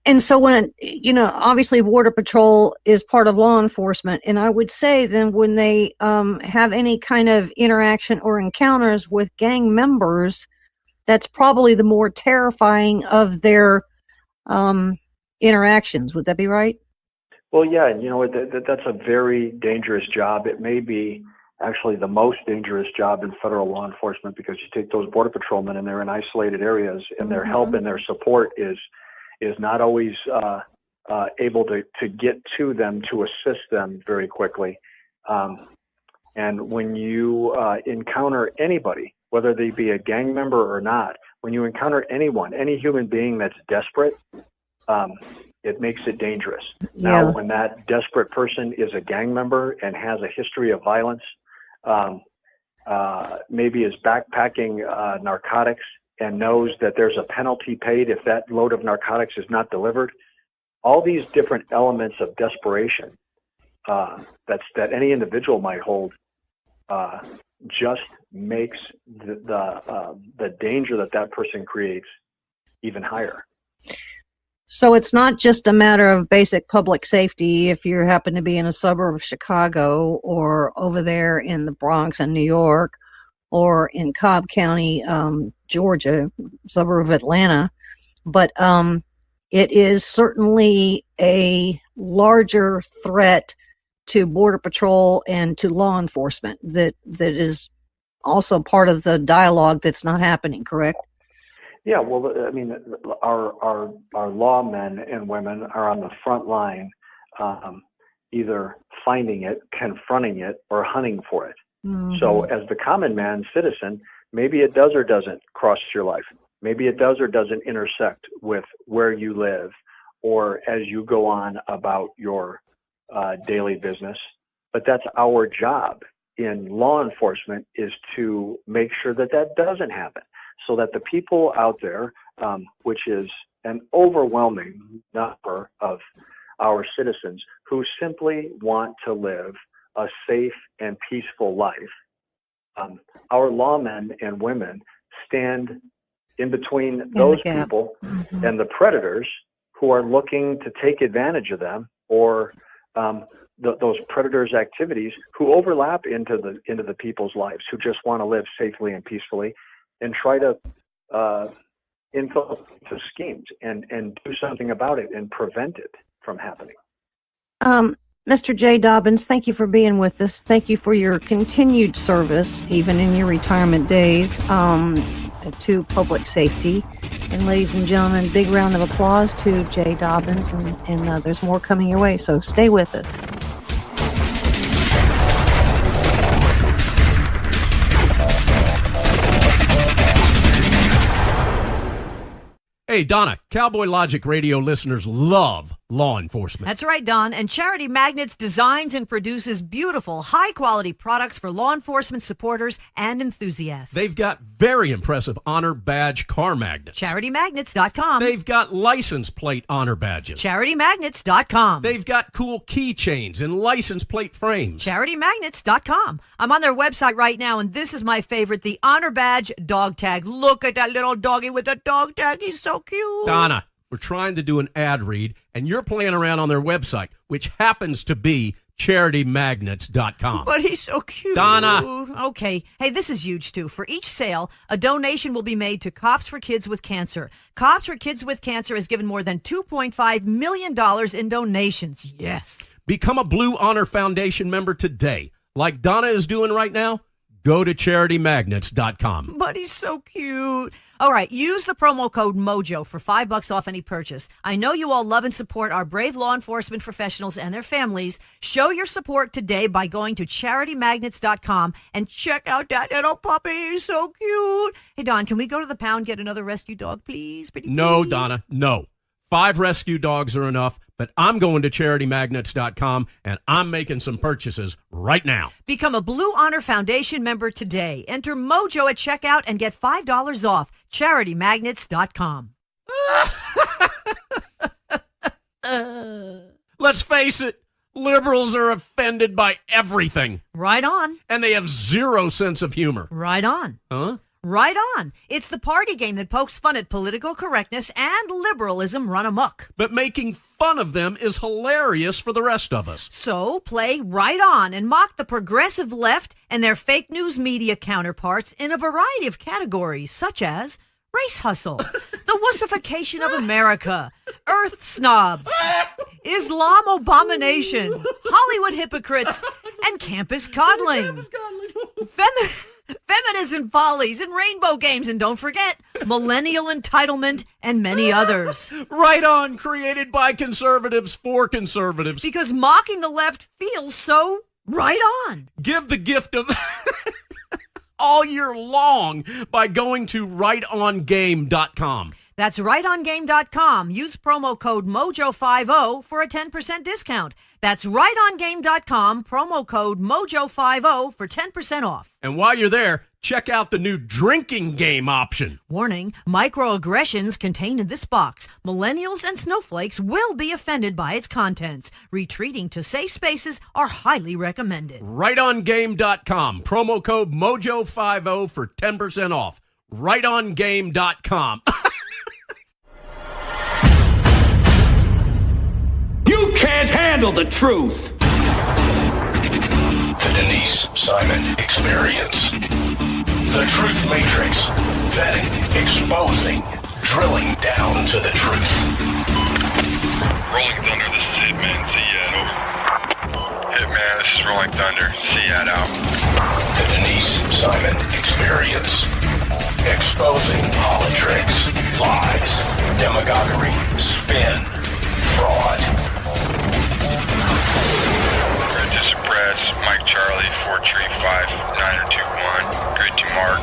And so when obviously Border Patrol is part of law enforcement, and I would say then when they have any kind of interaction or encounters with gang members, that's probably the more terrifying of their interactions. Would that be right? Well, yeah, you know, that's a very dangerous job. It may be actually the most dangerous job in federal law enforcement, because you take those border patrolmen and they're in isolated areas, and their help and their support is not always able to get to them to assist them very quickly. And when you encounter anybody, whether they be a gang member or not, when you encounter anyone, any human being that's desperate, it makes it dangerous. Yeah. Now, when that desperate person is a gang member and has a history of violence, maybe is backpacking narcotics and knows that there's a penalty paid if that load of narcotics is not delivered, all these different elements of desperation that any individual might hold just makes the danger that person creates even higher. So it's not just a matter of basic public safety if you happen to be in a suburb of Chicago or over there in the Bronx in New York or in Cobb County, Georgia, suburb of Atlanta, but it is certainly a larger threat to Border Patrol and to law enforcement that is also part of the dialogue that's not happening, correct? Yeah, well, I mean, our lawmen and women are on the front line, either finding it, confronting it, or hunting for it. Mm-hmm. So as the common man citizen, maybe it does or doesn't cross your life. Maybe it does or doesn't intersect with where you live or as you go on about your daily business. But that's our job in law enforcement, is to make sure that doesn't happen, so that the people out there, which is an overwhelming number of our citizens who simply want to live a safe and peaceful life, our lawmen and women stand in between those people and the predators who are looking to take advantage of them, or those predators' activities, who overlap into the people's lives, who just want to live safely and peacefully, and try to infiltrate the schemes and do something about it and prevent it from happening. Mr. J. Dobyns, thank you for being with us. Thank you for your continued service, even in your retirement days, to public safety. And ladies and gentlemen, big round of applause to J. Dobyns, and there's more coming your way, so stay with us. Hey, Donna, Cowboy Logic Radio listeners love law enforcement. That's right, Don. And Charity Magnets designs and produces beautiful, high-quality products for law enforcement supporters and enthusiasts. They've got very impressive honor badge car magnets. CharityMagnets.com. They've got license plate honor badges. CharityMagnets.com. They've got cool keychains and license plate frames. CharityMagnets.com. I'm on their website right now, and this is my favorite, the Honor Badge dog tag. Look at that little doggy with the dog tag. He's so cute. Donna, we're trying to do an ad read, and you're playing around on their website, which happens to be CharityMagnets.com. But he's so cute. Donna. Okay. Hey, this is huge, too. For each sale, a donation will be made to Cops for Kids with Cancer. Cops for Kids with Cancer has given more than $2.5 million in donations. Yes. Become a Blue Honor Foundation member today. Like Donna is doing right now, go to CharityMagnets.com. But he's so cute. All right, use the promo code MOJO for $5 off any purchase. I know you all love and support our brave law enforcement professionals and their families. Show your support today by going to CharityMagnets.com and check out that little puppy. He's so cute. Hey, Don, can we go to the pound, get another rescue dog, please? Pretty No, please? Donna, no. 5 rescue dogs are enough, but I'm going to CharityMagnets.com, and I'm making some purchases right now. Become a Blue Honor Foundation member today. Enter MOJO at checkout and get $5 off. CharityMagnets.com. Let's face it, liberals are offended by everything. Right on. And they have zero sense of humor. Right on. Huh? Right on. It's the party game that pokes fun at political correctness and liberalism run amok. But making fun of them is hilarious for the rest of us. So play right on and mock the progressive left and their fake news media counterparts in a variety of categories, such as Race hustle, the wussification of America, Earth snobs, Islam abomination, Hollywood hypocrites, and campus coddling. Feminism follies and rainbow games, and don't forget, millennial entitlement and many others. Right On, created by conservatives for conservatives. Because mocking the left feels so right on. Give the gift of all year long by going to RightOnGame.com. That's RightOnGame.com. Use promo code MOJO50 for a 10% discount. That's RightOnGame.com, promo code MOJO50 for 10% off. And while you're there, check out the new drinking game option. Warning, microaggressions contained in this box. Millennials and snowflakes will be offended by its contents. Retreating to safe spaces are highly recommended. RightOnGame.com, promo code MOJO50 for 10% off. RightOnGame.com. You can't handle the truth. The Denise Simon Experience. The Truth Matrix. Vetting, exposing, drilling down to the truth. Rolling Thunder, this is Hitman. Seat over. Hitman, this is Rolling Thunder. Seat out. The Denise Simon Experience. Exposing politics, lies, demagoguery, spin, fraud. Grid to suppress. Mike Charlie, 4 tree 5, 9er 2-1. Grid to mark.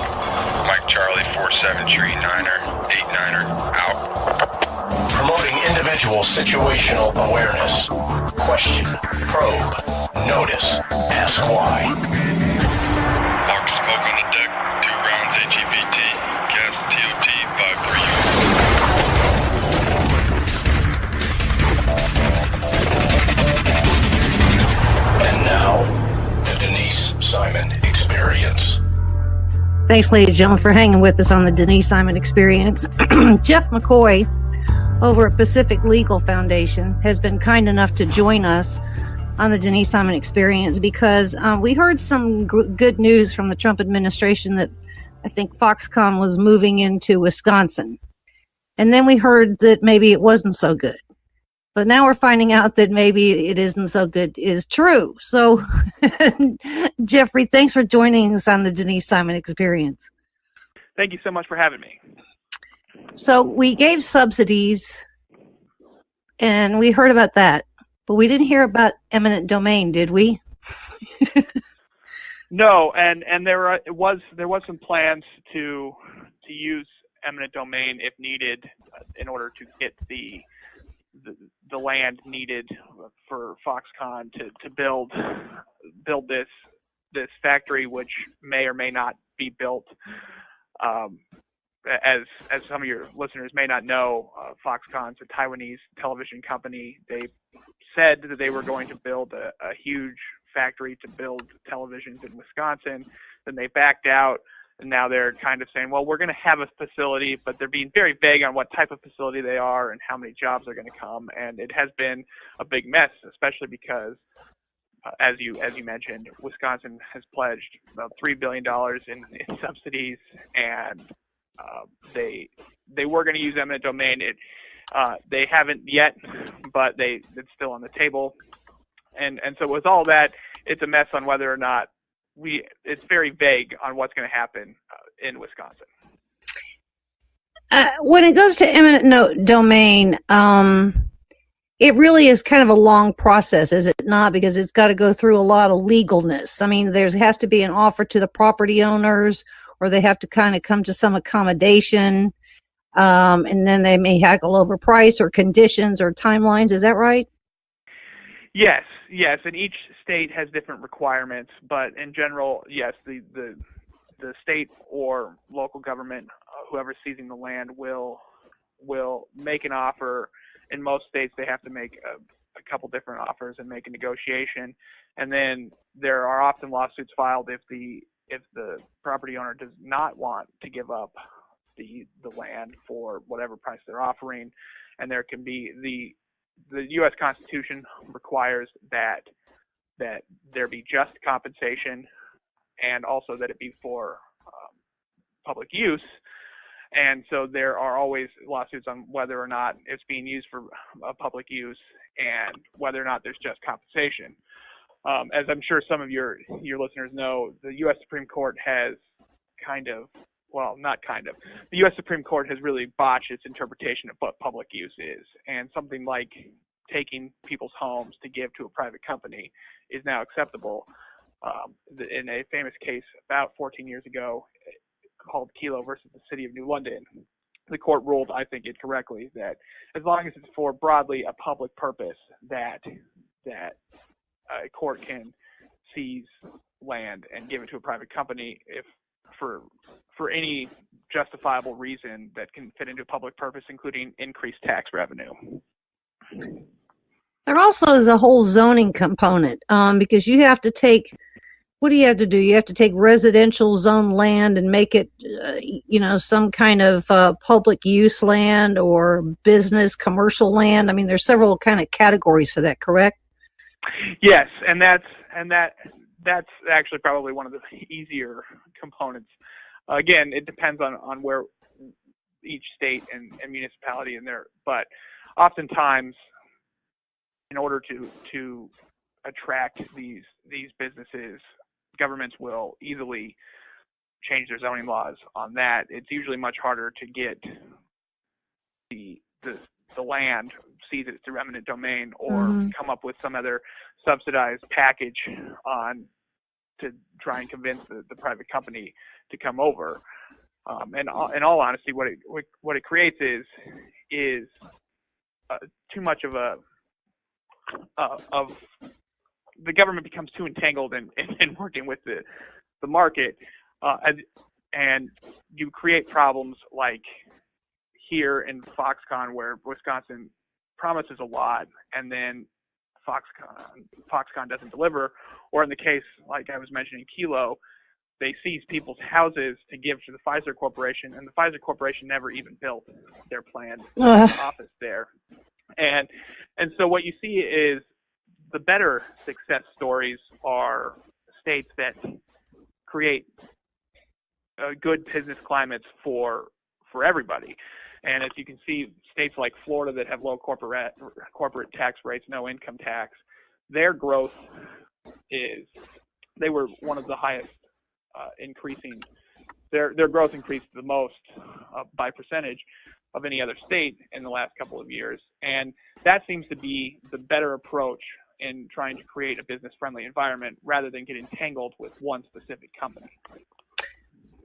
Mike Charlie, 4-7 tree 9er, 8-9er, out. Promoting individual situational awareness. Question, probe, notice, ask why. Lock smoke on the deck. 2 rounds HEPT. Gas TOT 5-3. And now, the Denise Simon Experience. Thanks, ladies and gentlemen, for hanging with us on the Denise Simon Experience. Jeff McCoy over at Pacific Legal Foundation has been kind enough to join us on the Denise Simon Experience because we heard some good news from the Trump administration that I think Foxconn was moving into Wisconsin. And then we heard that maybe it wasn't so good. But now we're finding out that maybe it isn't so good is true. So, Jeffrey, thanks for joining us on the Denise Simon Experience. Thank you so much for having me. So we gave subsidies, and we heard about that. But we didn't hear about eminent domain, did we? No, and there was some plans to use eminent domain if needed in order to get the land needed for Foxconn to build this factory, which may or may not be built. As some of your listeners may not know, Foxconn's a Taiwanese television company. They said that they were going to build a huge factory to build televisions in Wisconsin. Then they backed out, and now they're kind of saying, well, we're going to have a facility, but they're being very vague on what type of facility they are and how many jobs are going to come. And it has been a big mess, especially because, as you mentioned, Wisconsin has pledged about $3 billion in subsidies, and they were going to use eminent domain. They haven't yet, but it's still on the table. And so with all that, it's a mess on whether or not it's very vague on what's going to happen in Wisconsin. When it goes to eminent domain, it really is kind of a long process, is it not? Because it's got to go through a lot of legalness. I mean, there has to be an offer to the property owners, or they have to kind of come to some accommodation, and then they may haggle over price or conditions or timelines. Is that right? Yes, and each state has different requirements, but in general, yes, the state or local government, whoever's seizing the land, will make an offer. In most states, they have to make a couple different offers and make a negotiation, and then there are often lawsuits filed if the property owner does not want to give up the land for whatever price they're offering, and there can be the U.S. Constitution requires that there be just compensation, and also that it be for public use. And so there are always lawsuits on whether or not it's being used for public use and whether or not there's just compensation. As I'm sure some of your listeners know, the U.S. Supreme Court has the U.S. Supreme Court has really botched its interpretation of what public use is. And something like taking people's homes to give to a private company is now acceptable. In a famous case about 14 years ago called Kelo versus the City of New London, the court ruled, I think correctly, that as long as it's for broadly a public purpose, that a court can seize land and give it to a private company if for any justifiable reason that can fit into a public purpose, including increased tax revenue. There also is a whole zoning component, because you have to take, what do? You have to take residential zone land and make it, some kind of public use land or business, commercial land. I mean, there's several kind of categories for that, correct? Yes, and that's actually probably one of the easier components. Again, it depends on where each state and municipality in there, but oftentimes, in order to attract these businesses, governments will easily change their zoning laws on that. It's usually much harder to get the land, seize it through eminent domain, or come up with some other subsidized package to try and convince the private company to come over. And in all honesty, what it creates is too much of the government becomes too entangled in working with the market, and you create problems like here in Foxconn, where Wisconsin promises a lot and then Foxconn doesn't deliver, or in the case like I was mentioning, Kelo, they seize people's houses to give to the Pfizer Corporation, and the Pfizer Corporation never even built their planned office there. And so what you see is the better success stories are states that create good business climates for everybody. And as you can see, states like Florida that have low corporate tax rates, no income tax, their growth they were one of the highest increasing. Their growth increased the most by percentage of any other state in the last couple of years. And that seems to be the better approach in trying to create a business-friendly environment rather than get entangled with one specific company.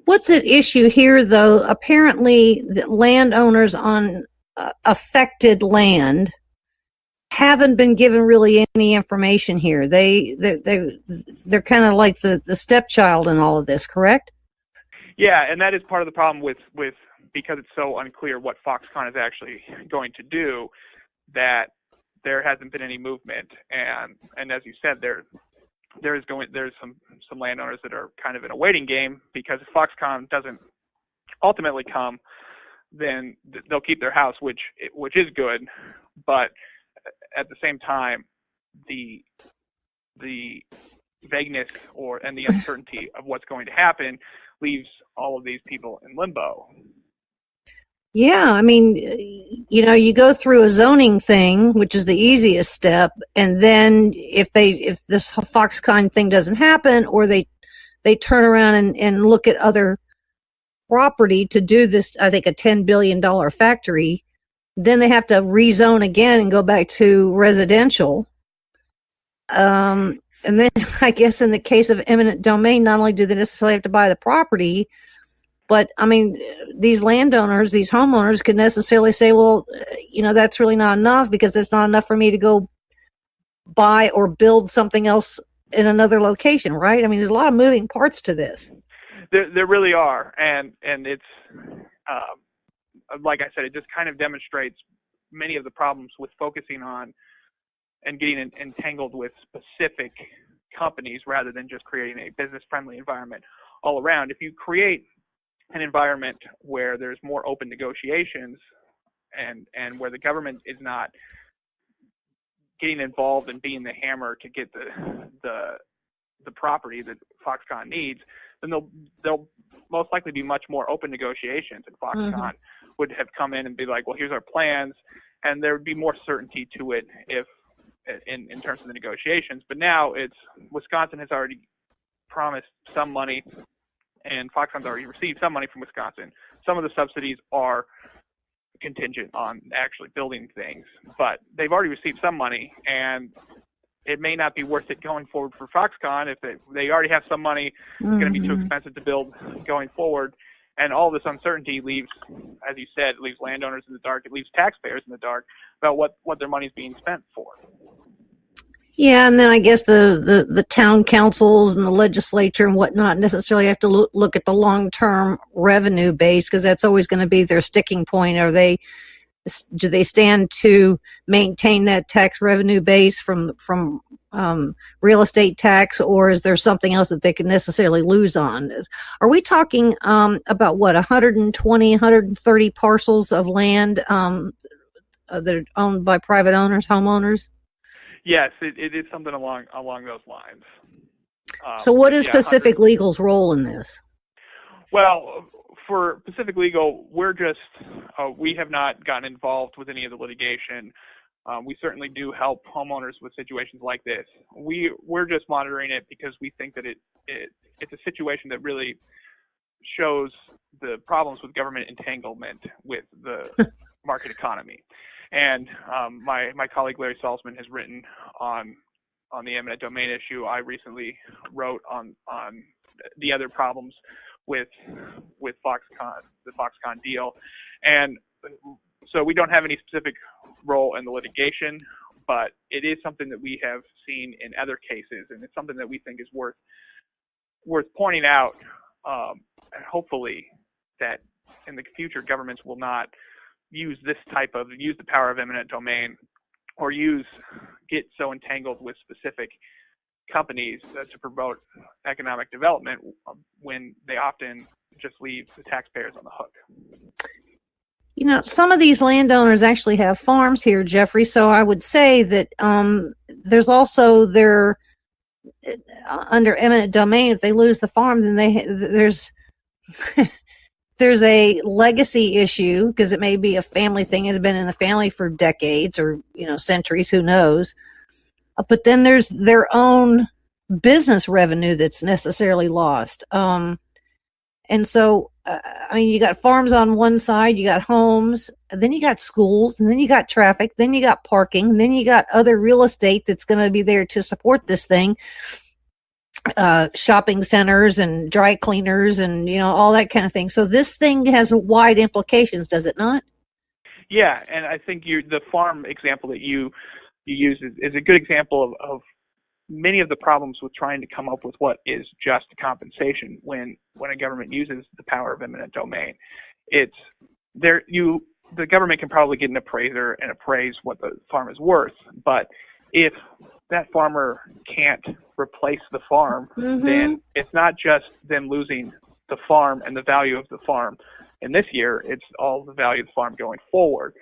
What's at issue here, though? Apparently, the landowners on affected land haven't been given really any information here. They're kind of like the stepchild in all of this, correct? Yeah, and that is part of the problem with because it's so unclear what Foxconn is actually going to do, that there hasn't been any movement. And as you said, there's some landowners that are kind of in a waiting game, because if Foxconn doesn't ultimately come, then they'll keep their house, which is good, but at the same time, the vagueness and the uncertainty of what's going to happen leaves all of these people in limbo. Yeah, I mean, you go through a zoning thing, which is the easiest step, and then if this Foxconn thing doesn't happen, or they turn around and look at other property to do this, I think a $10 billion factory, then they have to rezone again and go back to residential. And then I guess in the case of eminent domain, not only do they necessarily have to buy the property, but I mean, these landowners, these homeowners could necessarily say, well, that's really not enough, because it's not enough for me to go buy or build something else in another location, right? I mean, there's a lot of moving parts to this. There really are. And it's, like I said, it just kind of demonstrates many of the problems with focusing on and getting entangled with specific companies rather than just creating a business-friendly environment all around. If you create an environment where there's more open negotiations and where the government is not getting involved and being the hammer to get the property that Foxconn needs, then they'll most likely be much more open negotiations, and Foxconn would have come in and be like, well, here's our plans, and there would be more certainty to it if in terms of the negotiations. But now Wisconsin has already promised some money, and Foxconn's already received some money from Wisconsin. Some of the subsidies are contingent on actually building things, but they've already received some money, and it may not be worth it going forward for Foxconn if they already have some money. It's going to be too expensive to build going forward. And all this uncertainty leaves, as you said, it leaves landowners in the dark. It leaves taxpayers in the dark about what their money is being spent for. Yeah, and then I guess the town councils and the legislature and whatnot necessarily have to look at the long-term revenue base, because that's always going to be their sticking point. Do they stand to maintain that tax revenue base from real estate tax, or is there something else that they could necessarily lose on? Are we talking about 120, 130 parcels of land that are owned by private owners, homeowners? Yes, it is something along those lines. So what is Pacific Legal's role in this? Well, for Pacific Legal, we have not gotten involved with any of the litigation. We certainly do help homeowners with situations like this. We're just monitoring it because we think that it's a situation that really shows the problems with government entanglement with the market economy. And my colleague Larry Salzman has written on the eminent domain issue. I recently wrote on the other problems with Foxconn, the Foxconn deal. And so we don't have any specific role in the litigation, but it is something that we have seen in other cases, and it's something that we think is worth pointing out, and hopefully that in the future governments will not use the power of eminent domain or get so entangled with specific companies to promote economic development when they often just leave the taxpayers on the hook. You know, some of these landowners actually have farms here, Jeffrey, so I would say that there's also under eminent domain, if they lose the farm, then there's there's a legacy issue, because it may be a family thing. It's been in the family for decades or, centuries, who knows. But then there's their own business revenue that's necessarily lost. And so, you got farms on one side, you got homes, and then you got schools, and then you got traffic, then you got parking, and then you got other real estate that's going to be there to support this thing. Shopping centers and dry cleaners and, all that kind of thing. So this thing has wide implications, does it not? Yeah, and I think the farm example that you use is a good example of many of the problems with trying to come up with what is just compensation when a government uses the power of eminent domain. The government can probably get an appraiser and appraise what the farm is worth, but if that farmer can't replace the farm, then it's not just them losing the farm and the value of the farm in this year, it's all the value of the farm going forward.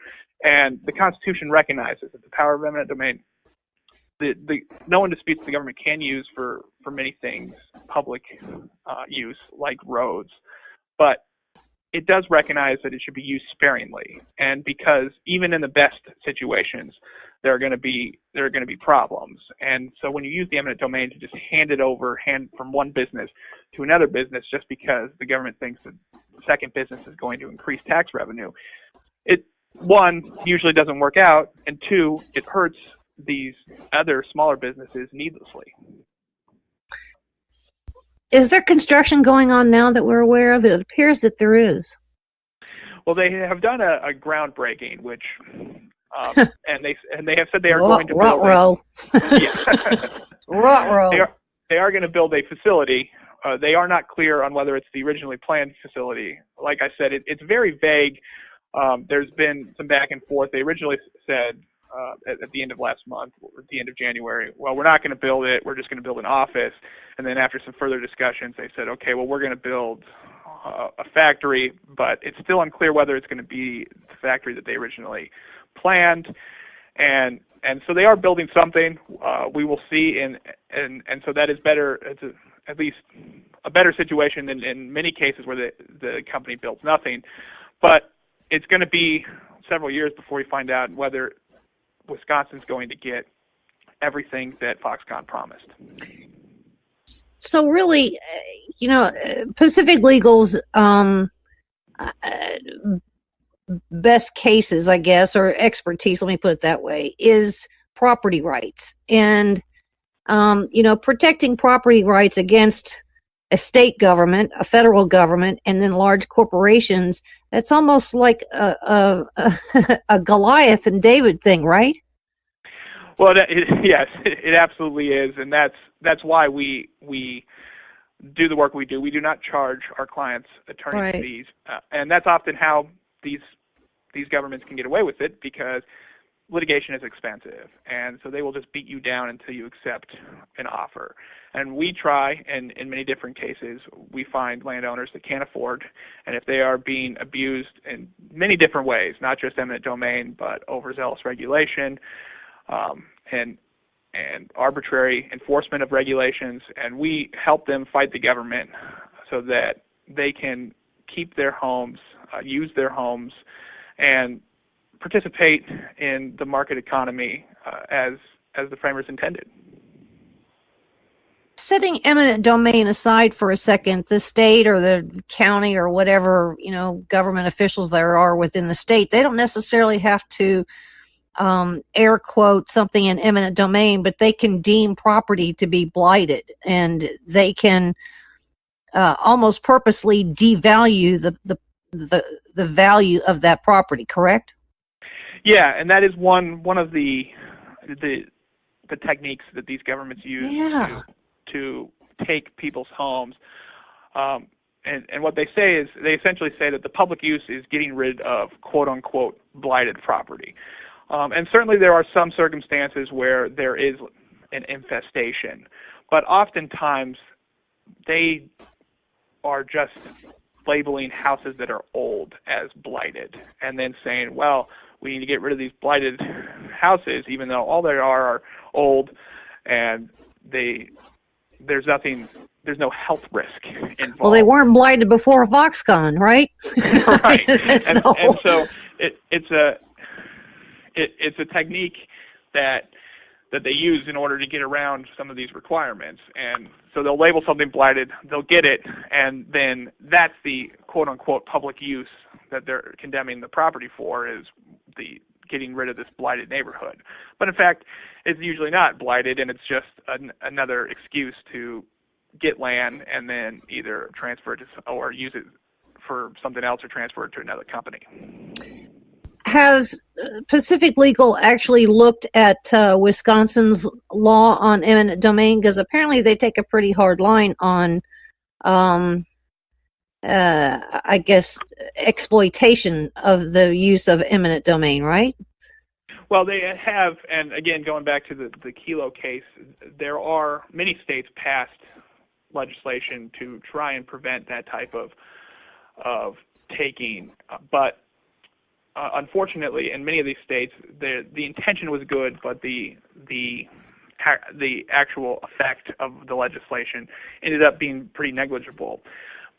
And the Constitution recognizes that the power of eminent domain, no one disputes the government can use for many things, public use like roads, but it does recognize that it should be used sparingly. And because even in the best situations, there are going to be problems. And so when you use the eminent domain to just hand from one business to another business just because the government thinks that the second business is going to increase tax revenue, it, one, usually doesn't work out, and two, it hurts these other smaller businesses needlessly. Is there construction going on now that we're aware of? It appears that there is. Well, they have done a groundbreaking, which and they have said they are going to build They are going to build a facility. They are not clear on whether it's the originally planned facility. Like I said, it's very vague. There's been some back and forth. They originally said at the end of last month, or at the end of January, well, we're not going to build it. We're just going to build an office. And then after some further discussions, they said, okay, well, we're going to build a factory, but it's still unclear whether it's going to be the factory that they originally planned. And so they are building something. We will see, and so that is better. It's at least a better situation than in many cases where the company builds nothing. But it's going to be several years before we find out whether Wisconsin's going to get everything that Foxconn promised. So really, Pacific Legal's best cases, I guess, or expertise, let me put it that way, is property rights. And, protecting property rights against a state government, a federal government, and then large corporations, that's almost like a Goliath and David thing, right? Well, yes, it absolutely is, and that's why we do the work we do. We do not charge our clients attorney fees, and that's often how these governments can get away with it, because litigation is expensive, and so they will just beat you down until you accept an offer. And we try, and in many different cases, we find landowners that can't afford, and if they are being abused in many different ways, not just eminent domain, but overzealous regulation, and arbitrary enforcement of regulations, and we help them fight the government so that they can keep their homes, use their homes, and participate in the market economy as the framers intended. Setting eminent domain aside for a second, the state or the county or whatever, government officials there are within the state, they don't necessarily have to air quote something in eminent domain, but they can deem property to be blighted, and they can almost purposely devalue the value of that property, correct? Yeah, and that is one of the techniques that these governments use to take people's homes. And what they say is, they essentially say that the public use is getting rid of quote-unquote blighted property. And certainly there are some circumstances where there is an infestation, but oftentimes they are just labeling houses that are old as blighted, and then saying, well, we need to get rid of these blighted houses, even though all they are old, and there's no health risk involved. Well, they weren't blighted before Foxconn, right? Right. and so it's a technique that they use in order to get around some of these requirements. And so they'll label something blighted, they'll get it, and then that's the quote-unquote public use that they're condemning the property for, is the getting rid of this blighted neighborhood. But in fact, it's usually not blighted, and it's just another excuse to get land and then either transfer it or use it for something else, or transfer it to another company. Has Pacific Legal actually looked at Wisconsin's law on eminent domain? Because apparently they take a pretty hard line on, I guess, exploitation of the use of eminent domain, right? Well, they have, and again, going back to the Kelo case, there are many states passed legislation to try and prevent that type of taking, but unfortunately, in many of these states, the intention was good, but the actual effect of the legislation ended up being pretty negligible.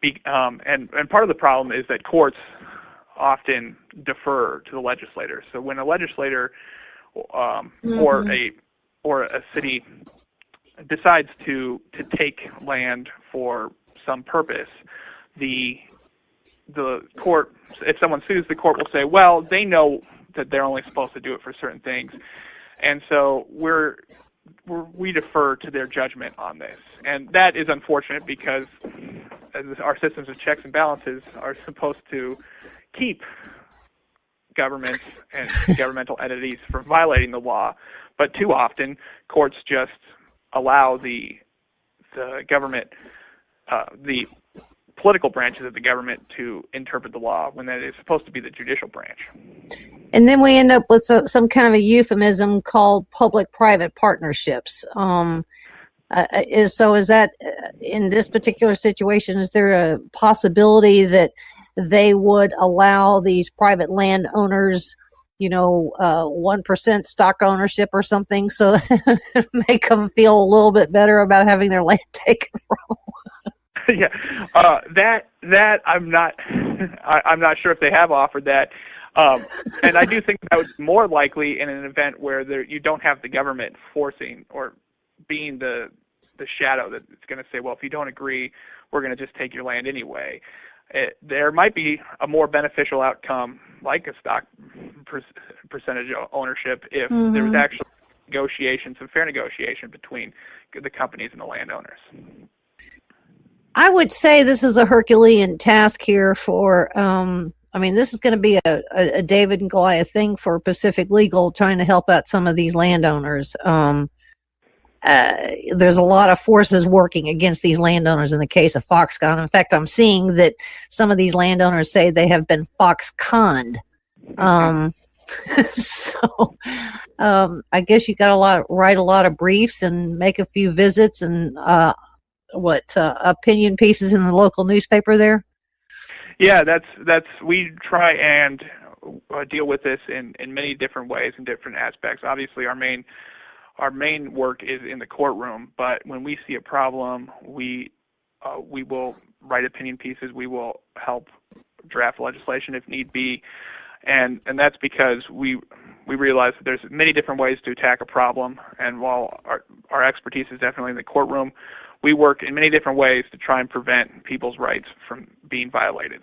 And part of the problem is that courts often defer to the legislator. So when a legislator or a city decides to take land for some purpose, the court, if someone sues, the court will say, well, they know that they're only supposed to do it for certain things, and so we defer to their judgment on this. And that is unfortunate, because our systems of checks and balances are supposed to keep governments and governmental entities from violating the law, but too often courts just allow the government, the political branches of the government, to interpret the law when that is supposed to be the judicial branch. And then we end up with some kind of a euphemism called public-private partnerships. Is that, in this particular situation, is there a possibility that they would allow these private landowners, 1% stock ownership or something, so make them feel a little bit better about having their land taken from them? Yeah, that I'm not I'm not sure if they have offered that. And I do think that would be more likely in an event where you don't have the government forcing or being the shadow that's going to say, well, if you don't agree, we're going to just take your land anyway. There might be a more beneficial outcome, like a stock percentage ownership, if there was actually some fair negotiation between the companies and the landowners. I would say this is a Herculean task here for, this is going to be a David and Goliath thing for Pacific Legal, trying to help out some of these landowners. There's a lot of forces working against these landowners in the case of Foxconn. In fact, I'm seeing that some of these landowners say they have been Foxconned. So I guess you got to write a lot of briefs and make a few visits and opinion pieces in the local newspaper there? Yeah, that's we try and deal with this in many different ways and different aspects. Obviously, our main work is in the courtroom, but when we see a problem, we will write opinion pieces. We will help draft legislation if need be, and that's because we realize that there's many different ways to attack a problem. And while our expertise is definitely in the courtroom, we work in many different ways to try and prevent people's rights from being violated.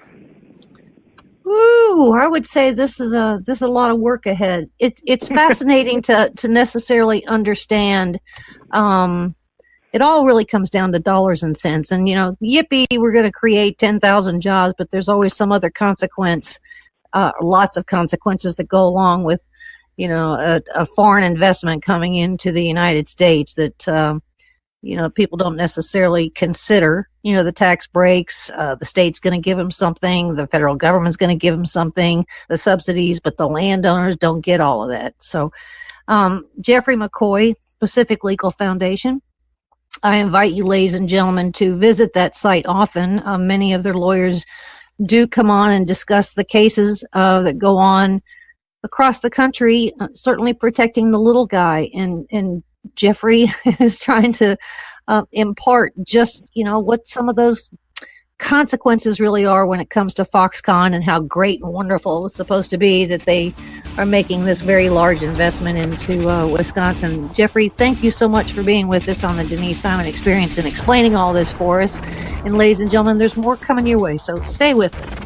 Ooh, I would say this is a lot of work ahead. It's fascinating to necessarily understand. It all really comes down to dollars and cents. And, yippee, we're going to create 10,000 jobs, but there's always some other consequence, lots of consequences that go along with, a foreign investment coming into the United States that, people don't necessarily consider. The tax breaks, the state's going to give them something, the federal government's going to give them something, the subsidies, but the landowners don't get all of that. So, Jeffrey McCoy, Pacific Legal Foundation, I invite you, ladies and gentlemen, to visit that site often. Many of their lawyers do come on and discuss the cases that go on across the country, certainly protecting the little guy. And Jeffrey is trying to impart just, what some of those consequences really are when it comes to Foxconn and how great and wonderful it was supposed to be that they are making this very large investment into Wisconsin. Jeffrey, thank you so much for being with us on the Denise Simon Experience and explaining all this for us. And ladies and gentlemen, there's more coming your way, so stay with us.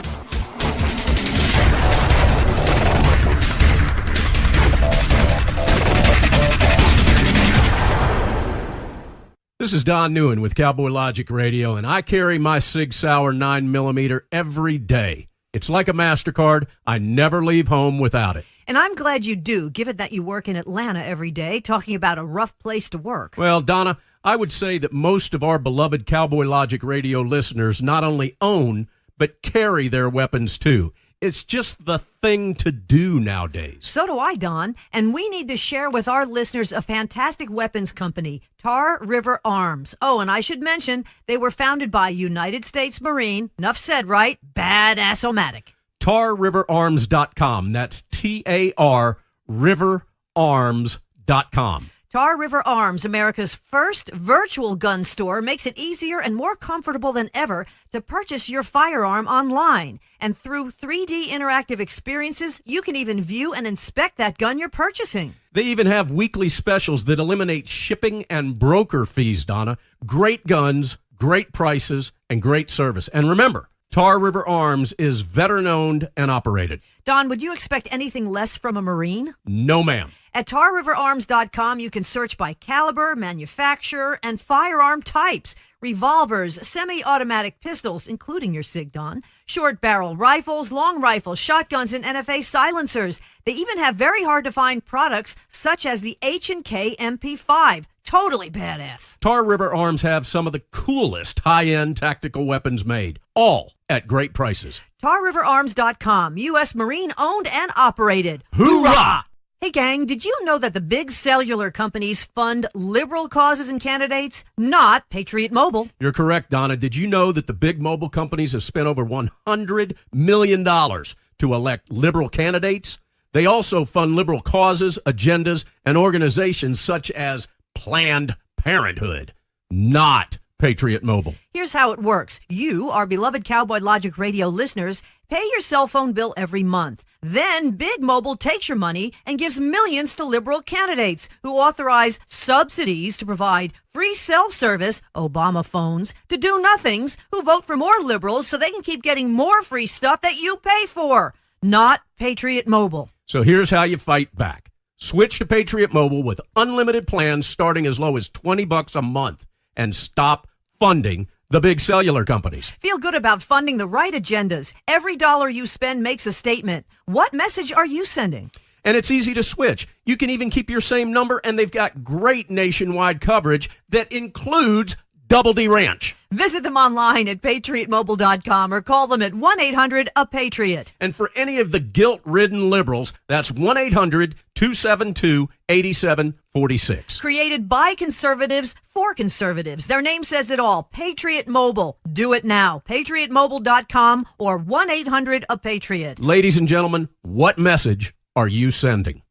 This is Don Newen with Cowboy Logic Radio, and I carry my Sig Sauer 9mm every day. It's like a MasterCard. I never leave home without it. And I'm glad you do, given that you work in Atlanta every day, talking about a rough place to work. Well, Donna, I would say that most of our beloved Cowboy Logic Radio listeners not only own, but carry their weapons too. It's just the thing to do nowadays. So do I, Don. And we need to share with our listeners a fantastic weapons company, Tar River Arms. Oh, and I should mention, they were founded by United States Marine, enough said, right? Badass-o-matic. TarRiverArms.com. That's TAR Riverarms.com. Tar River Arms, America's first virtual gun store, makes it easier and more comfortable than ever to purchase your firearm online. And through 3D interactive experiences, you can even view and inspect that gun you're purchasing. They even have weekly specials that eliminate shipping and broker fees, Donna. Great guns, great prices, and great service. And remember, Tar River Arms is veteran-owned and operated. Don, would you expect anything less from a Marine? No, ma'am. At TarRiverArms.com, you can search by caliber, manufacturer, and firearm types. Revolvers, semi-automatic pistols, including your SIG, Don, short-barrel rifles, long rifles, shotguns, and NFA silencers. They even have very hard-to-find products such as the H&K MP5. Totally badass. Tar River Arms have some of the coolest high-end tactical weapons made, all at great prices. TarRiverArms.com, U.S. Marine owned and operated. Hoorah! Hey, gang, did you know that the big cellular companies fund liberal causes and candidates, not Patriot Mobile? You're correct, Donna. Did you know that the big mobile companies have spent over $100 million to elect liberal candidates? They also fund liberal causes, agendas, and organizations such as Planned Parenthood, not Patriot Mobile. Here's how it works. You, our beloved Cowboy Logic Radio listeners, pay your cell phone bill every month. Then Big Mobile takes your money and gives millions to liberal candidates who authorize subsidies to provide free cell service, Obama phones, to do-nothings who vote for more liberals so they can keep getting more free stuff that you pay for. Not Patriot Mobile. So here's how you fight back. Switch to Patriot Mobile with unlimited plans starting as low as $20 a month and stop funding the big cellular companies. Feel good about funding the right agendas. Every dollar you spend makes a statement. What message are you sending? And it's easy to switch. You can even keep your same number, and they've got great nationwide coverage that includes Double D Ranch. Visit them online at patriotmobile.com or call them at 1-800-A-PATRIOT. And for any of the guilt-ridden liberals, that's 1-800-272-8746. Created by conservatives for conservatives. Their name says it all. Patriot Mobile. Do it now. patriotmobile.com or 1-800-A-PATRIOT. Ladies and gentlemen, what message are you sending?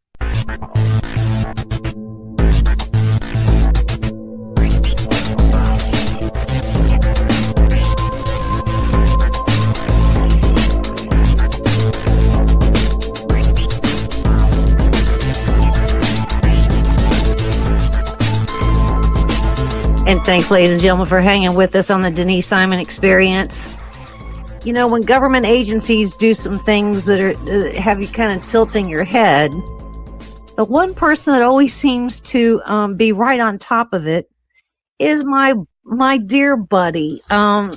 And thanks, ladies and gentlemen, for hanging with us on the Denise Simon Experience. You know, when government agencies do some things that are have you kind of tilting your head, the one person that always seems to be right on top of it is my dear buddy. I'm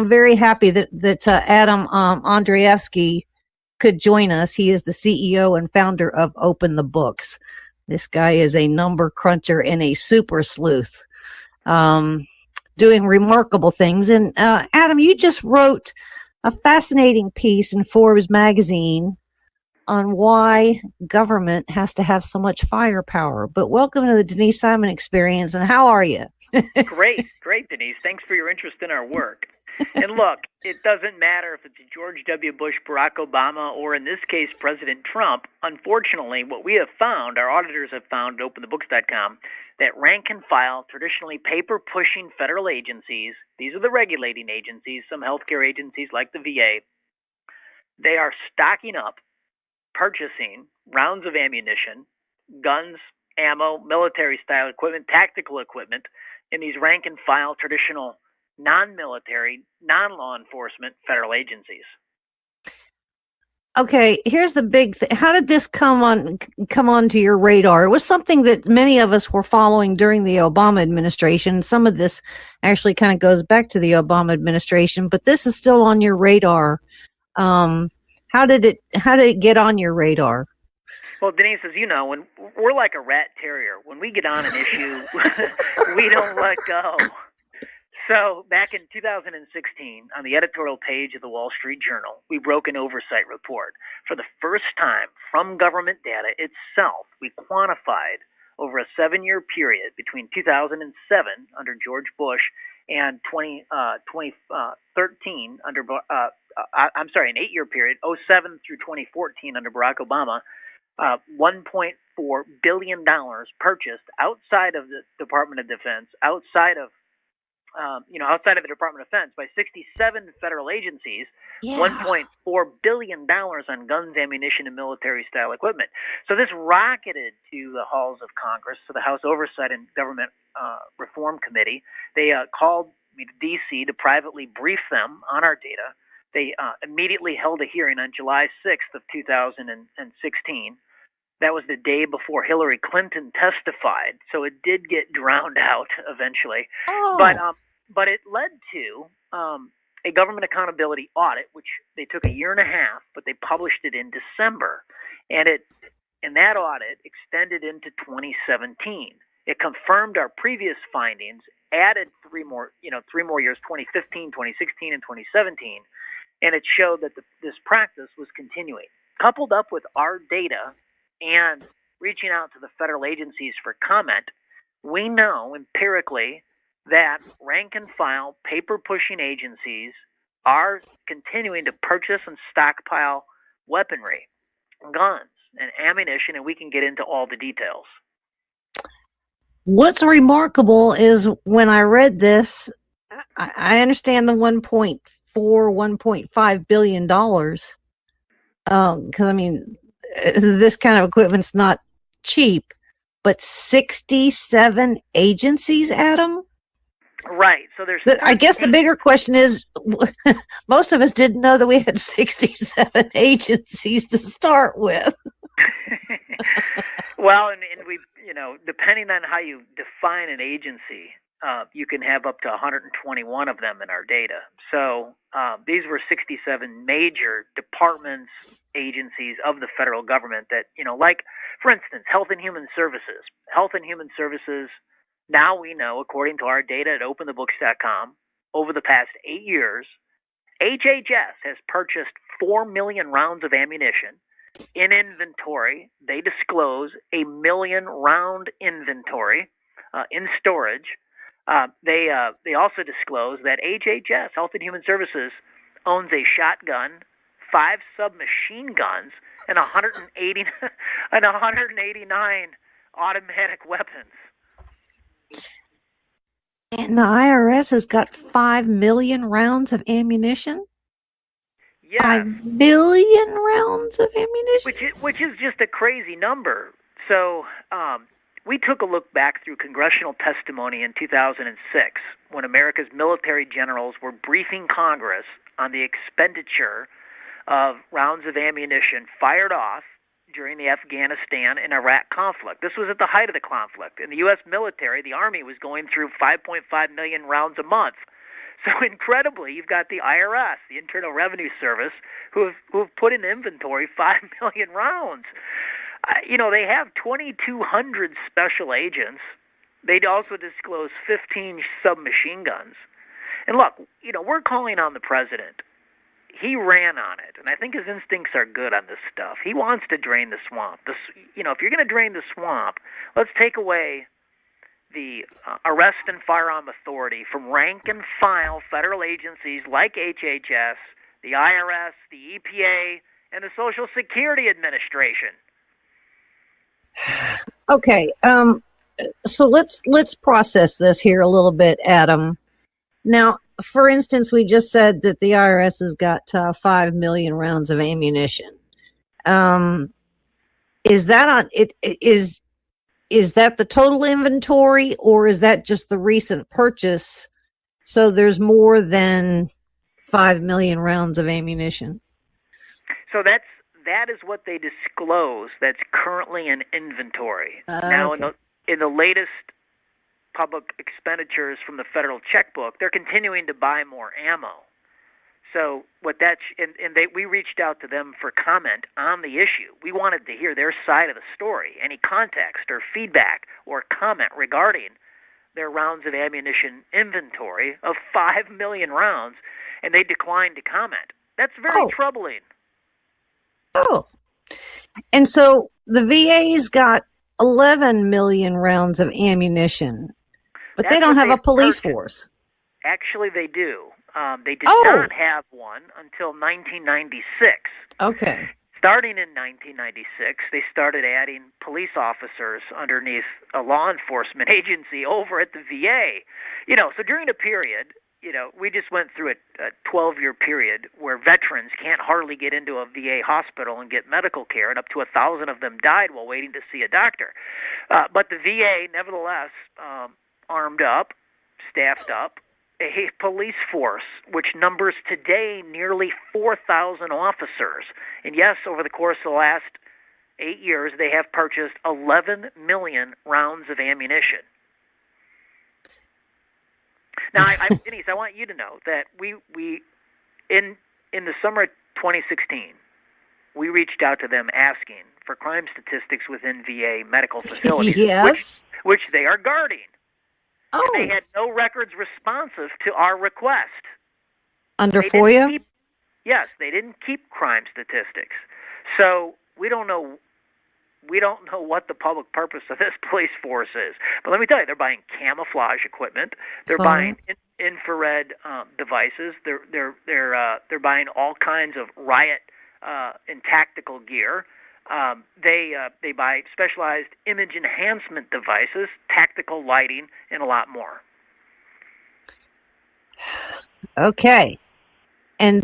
very happy that Adam Andrezejewski could join us. He is the CEO and founder of Open the Books. This guy is a number cruncher and a super sleuth, doing remarkable things. And Adam, you just wrote a fascinating piece in Forbes magazine on why government has to have so much firepower. But welcome to the Denise Simon Experience, and how are you? Great, Denise. Thanks for your interest in our work. And look, it doesn't matter if it's George W. Bush, Barack Obama, or in this case, President Trump. Unfortunately, what we have found, our auditors have found at openthebooks.com, that rank and file, traditionally paper-pushing federal agencies, these are the regulating agencies, some healthcare agencies like the VA, they are stocking up, purchasing rounds of ammunition, guns, ammo, military-style equipment, tactical equipment in these rank and file traditional non-military, non-law enforcement federal agencies. Okay, here's the big thing. How did this come on to your radar? It was something that many of us were following during the Obama administration. Some of this actually kind of goes back to the Obama administration, but this is still on your radar. How did it get on your radar? Well, Denise, as you know, when we're like a rat terrier. When we get on an issue, we don't let go. So back in 2016, on the editorial page of the Wall Street Journal, we broke an oversight report. For the first time from government data itself, we quantified over a 7-year period between 2007 under George Bush and 2013 under, an 8-year period, 07 through 2014 under Barack Obama, $1.4 billion purchased outside of the Department of Defense, outside of the Department of Defense by 67 federal agencies, $1.4 billion on guns, ammunition, and military-style equipment. So this rocketed to the halls of Congress, to the House Oversight and Government Reform Committee. They called me to D.C. to privately brief them on our data. They immediately held a hearing on July 6th of 2016. That was the day before Hillary Clinton testified, so it did get drowned out eventually. Oh. But it led to a government accountability audit, which they took 1.5 years, but they published it in December, and that audit extended into 2017. It confirmed our previous findings, added three more years, 2015, 2016, and 2017, and it showed that this practice was continuing. Coupled up with our data and reaching out to the federal agencies for comment, we know empirically that rank-and-file, paper-pushing agencies are continuing to purchase and stockpile weaponry, guns, and ammunition, and we can get into all the details. What's remarkable is when I read this, I understand the $1.5 billion. Because, I mean, this kind of equipment's not cheap, but 67 agencies, Adam? Right. So there's. I guess the bigger question is, most of us didn't know that we had 67 agencies to start with. Well, and we, depending on how you define an agency, you can have up to 121 of them in our data. So these were 67 major departments, agencies of the federal government that, like, for instance, Health and Human Services. Health and Human Services, now we know, according to our data at openthebooks.com, over the past 8 years, HHS has purchased 4 million rounds of ammunition. In inventory, they disclose a 1 million round inventory in storage. They also disclose that HHS, Health and Human Services, owns a shotgun, 5 submachine guns, and 189 automatic weapons. And the IRS has got 5 million rounds of ammunition? Yes. 5 million rounds of ammunition? Which is just a crazy number. So we took a look back through congressional testimony in 2006 when America's military generals were briefing Congress on the expenditure of rounds of ammunition fired off during the Afghanistan and Iraq conflict. This was at the height of the conflict. In the U.S. military, the Army was going through 5.5 million rounds a month. So incredibly, you've got the IRS, the Internal Revenue Service, who have put in inventory 5 million rounds. They have 2,200 special agents. They'd also disclose 15 submachine guns. And look, we're calling on the president. He ran on it, and I think his instincts are good on this stuff. He wants to drain the swamp. If you're going to drain the swamp, let's take away the arrest and firearm authority from rank and file federal agencies like HHS, the IRS, the EPA, and the Social Security Administration. Okay, so let's process this here a little bit, Adam. Now, for instance, we just said that the IRS has got 5 million rounds of ammunition. Is that on it? Is that the total inventory, or is that just the recent purchase? So there's more than 5 million rounds of ammunition. So that is what they disclose. That's currently in inventory. Now, okay. in the latest public expenditures from the federal checkbook, they're continuing to buy more ammo. So we reached out to them for comment on the issue. We wanted to hear their side of the story, any context or feedback or comment regarding their rounds of ammunition inventory of 5 million rounds, and they declined to comment. That's very troubling. Oh. And so the VA's got 11 million rounds of ammunition, but they don't have a police force. Actually, they do. They did not have one until 1996. Okay. Starting in 1996, they started adding police officers underneath a law enforcement agency over at the VA. So during a period, we just went through a 12-year period where veterans can't hardly get into a VA hospital and get medical care, and up to 1,000 of them died while waiting to see a doctor. But the VA, nevertheless, armed up, staffed up, a police force which numbers today nearly 4,000 officers. And yes, over the course of the last 8 years, they have purchased 11 million rounds of ammunition. Now, Denise, I want you to know that we in the summer of 2016, we reached out to them asking for crime statistics within VA medical facilities, yes, which they are guarding. And they had no records responsive to our request. Under FOIA? Yes, they didn't keep crime statistics. So we don't know what the public purpose of this police force is. But let me tell you, they're buying camouflage equipment. They're buying infrared devices. They're buying all kinds of riot and tactical gear. They buy specialized image enhancement devices, tactical lighting, and a lot more. Okay. And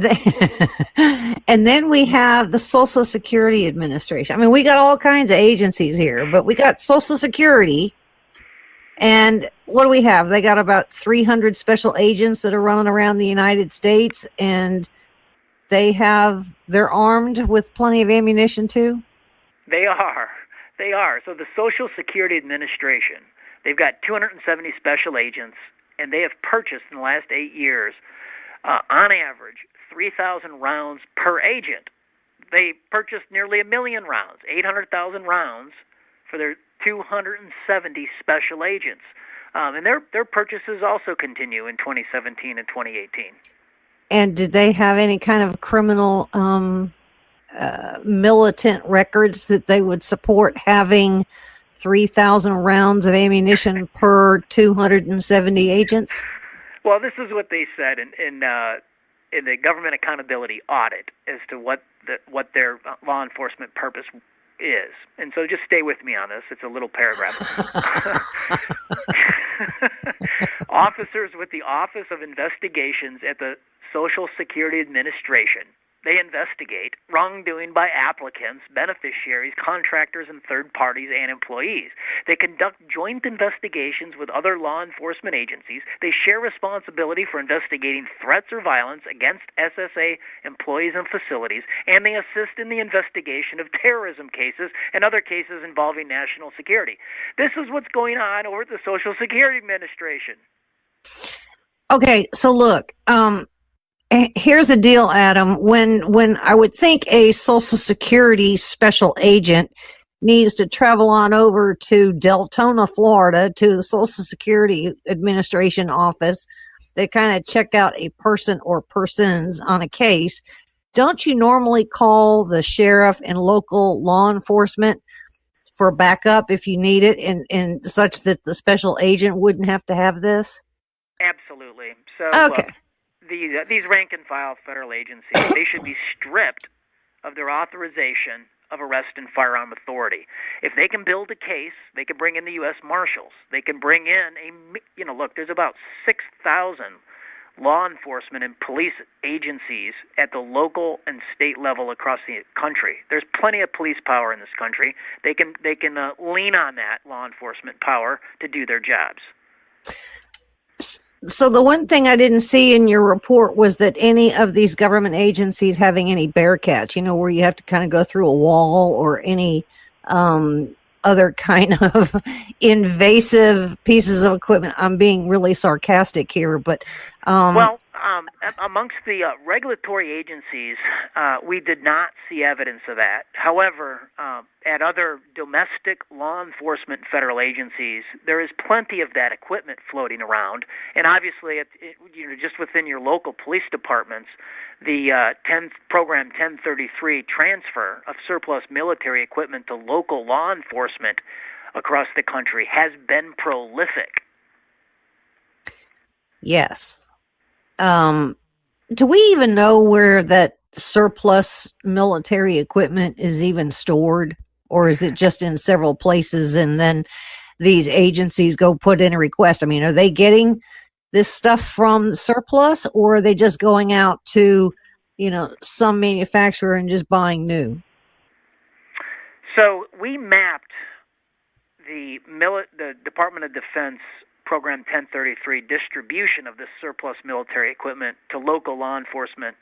then we have the Social Security Administration. I mean, we got all kinds of agencies here, but we got Social Security. And what do we have? They got about 300 special agents that are running around the United States, and they're armed with plenty of ammunition too? They are. So the Social Security Administration, they've got 270 special agents, and they have purchased in the last 8 years, on average, 3,000 rounds per agent. They purchased nearly 1 million rounds, 800,000 rounds for their 270 special agents. And their purchases also continue in 2017 and 2018. And did they have any kind of criminal militant records that they would support having 3,000 rounds of ammunition per 270 agents? Well, this is what they said in the government accountability audit as to what their law enforcement purpose is. And so just stay with me on this. It's a little paragraph. Officers with the Office of Investigations at the Social Security Administration, they investigate wrongdoing by applicants, beneficiaries, contractors, and third parties and employees. They conduct joint investigations with other law enforcement agencies. They share responsibility for investigating threats or violence against SSA employees and facilities, and they assist in the investigation of terrorism cases and other cases involving national security. This is what's going on over at the Social Security Administration. Okay, so look, here's the deal, Adam. When I would think a Social Security special agent needs to travel on over to Deltona, Florida, to the Social Security Administration office, they kind of check out a person or persons on a case. Don't you normally call the sheriff and local law enforcement for backup if you need it, and such that the special agent wouldn't have to have this? Absolutely. So okay. These rank-and-file federal agencies, they should be stripped of their authorization of arrest and firearm authority. If they can build a case, they can bring in the U.S. Marshals. They can bring in look, there's about 6,000 law enforcement and police agencies at the local and state level across the country. There's plenty of police power in this country. They can lean on that law enforcement power to do their jobs. So the one thing I didn't see in your report was that any of these government agencies having any Bearcats, where you have to kind of go through a wall, or any other kind of invasive pieces of equipment. I'm being really sarcastic here, but amongst the regulatory agencies, we did not see evidence of that. However, at other domestic law enforcement federal agencies, there is plenty of that equipment floating around. And obviously, just within your local police departments, the Program 1033 transfer of surplus military equipment to local law enforcement across the country has been prolific. Yes. Do we even know where that surplus military equipment is even stored? Or is it just in several places and then these agencies go put in a request? I mean, are they getting this stuff from surplus, or are they just going out to, some manufacturer and just buying new? So we mapped the Department of Defense Program 1033 distribution of this surplus military equipment to local law enforcement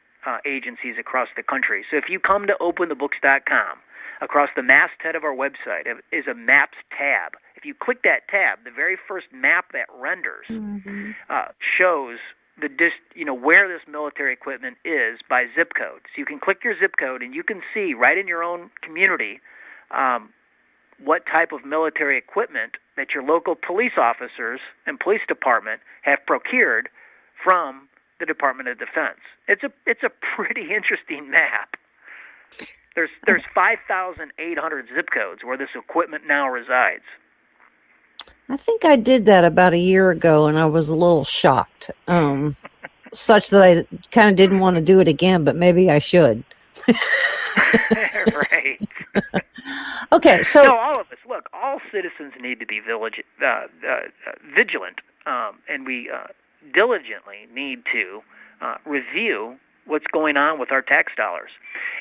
agencies across the country. So if you come to openthebooks.com, across the masthead of our website is a Maps tab. If you click that tab, the very first map that renders shows where this military equipment is by zip code. So you can click your zip code and you can see right in your own community what type of military equipment that your local police officers and police department have procured from the Department of Defense. It's a pretty interesting map. There's 5,800 zip codes where this equipment now resides. I think I did that about a year ago, and I was a little shocked, such that I kind of didn't want to do it again, but maybe I should. Right. Okay, so no, all of us. Look, all citizens need to be vigilant, and we diligently need to review what's going on with our tax dollars,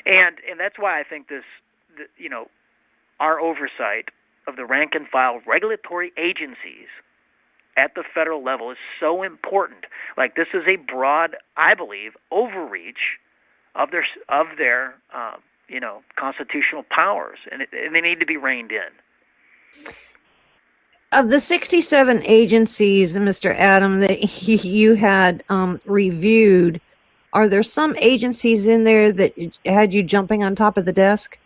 and that's why I think our oversight of the rank and file regulatory agencies at the federal level is so important. Like, this is a broad, I believe, overreach of their constitutional powers, and they need to be reined in. Of the 67 agencies, Mr. Adam, that you had reviewed, are there some agencies in there that had you jumping on top of the desk?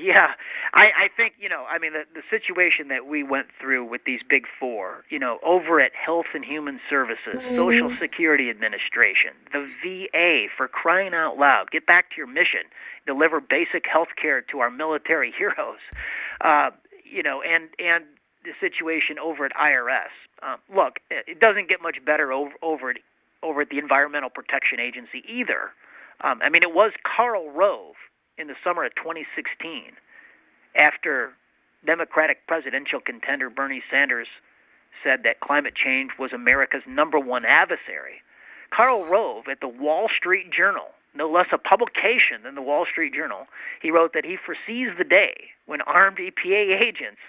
Yeah, I think, the situation that we went through with these big four, over at Health and Human Services, Social Security Administration, the VA, for crying out loud, get back to your mission, deliver basic health care to our military heroes, and the situation over at IRS. Look, it doesn't get much better over at the Environmental Protection Agency either. It was Karl Rove in the summer of 2016, after Democratic presidential contender Bernie Sanders said that climate change was America's #1 adversary. Karl Rove at the Wall Street Journal, no less a publication than the Wall Street Journal, he wrote that he foresees the day when armed EPA agents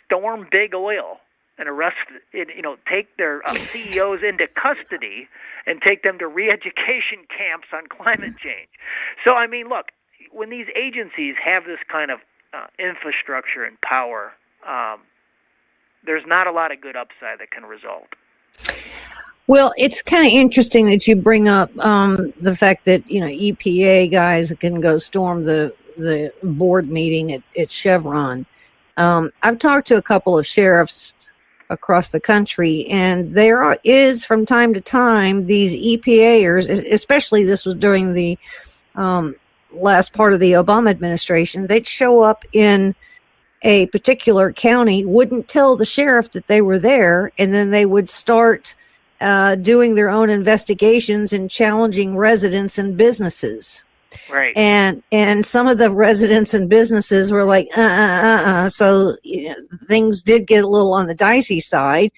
storm big oil and arrest, take their CEOs into custody and take them to re-education camps on climate change. So, look, when these agencies have this kind of infrastructure and power, there's not a lot of good upside that can result. Well, it's kind of interesting that you bring up the fact that EPA guys can go storm the board meeting at Chevron. I've talked to a couple of sheriffs across the country, and there is from time to time these EPAers, especially this was during the last part of the Obama administration, they'd show up in a particular county, wouldn't tell the sheriff that they were there, and then they would start doing their own investigations and challenging residents and businesses. Right. And some of the residents and businesses were like, So things did get a little on the dicey side,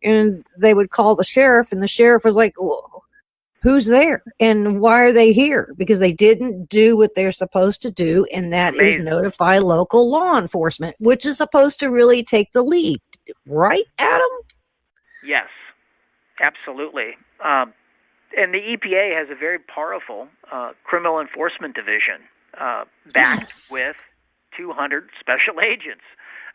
and they would call the sheriff, and the sheriff was like, whoa, who's there and why are they here? Because they didn't do what they're supposed to do, and that is notify local law enforcement, which is supposed to really take the lead. Right, Adam? Yes, absolutely. And the EPA has a very powerful criminal enforcement division backed with 200 special agents.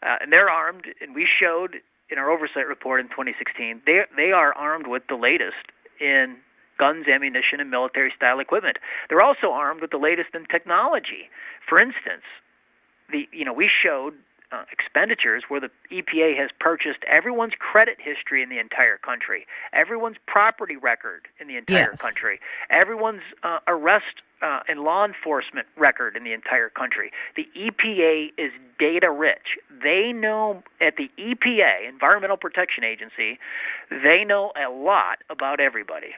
And they're armed, and we showed in our oversight report in 2016, they are armed with the latest in guns, ammunition, and military-style equipment. They're also armed with the latest in technology. For instance, we showed expenditures where the EPA has purchased everyone's credit history in the entire country, everyone's property record in the entire country, everyone's arrest and law enforcement record in the entire country. The EPA is data rich. They know, at the EPA, Environmental Protection Agency, they know a lot about everybody.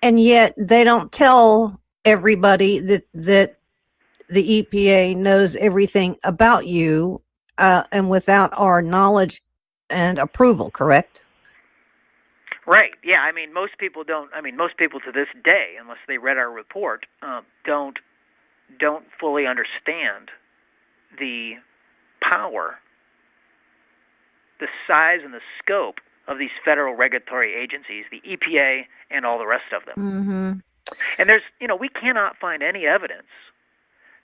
And yet they don't tell everybody that the EPA knows everything about you, and without our knowledge and approval, correct? Right. Yeah. Most people don't. Most people to this day, unless they read our report, don't fully understand the power, the size, and the scope of these federal regulatory agencies, the EPA and all the rest of them. Mm-hmm. And there's, we cannot find any evidence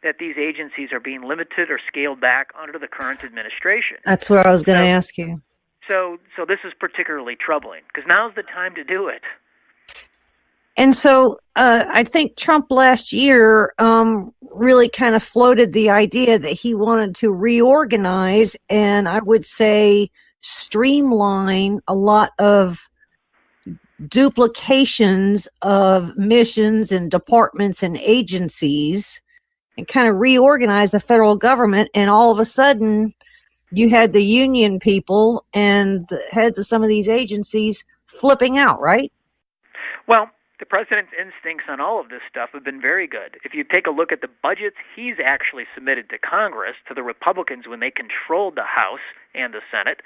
that these agencies are being limited or scaled back under the current administration. That's what I was going to ask you. So this is particularly troubling, because now's the time to do it. And so I think Trump last year really kind of floated the idea that he wanted to reorganize and, I would say, streamline a lot of duplications of missions and departments and agencies, and kind of reorganize the federal government. And all of a sudden you had the union people and the heads of some of these agencies flipping out, right? Well, the president's instincts on all of this stuff have been very good. If you take a look at the budgets he's actually submitted to Congress, to the Republicans when they controlled the House and the Senate,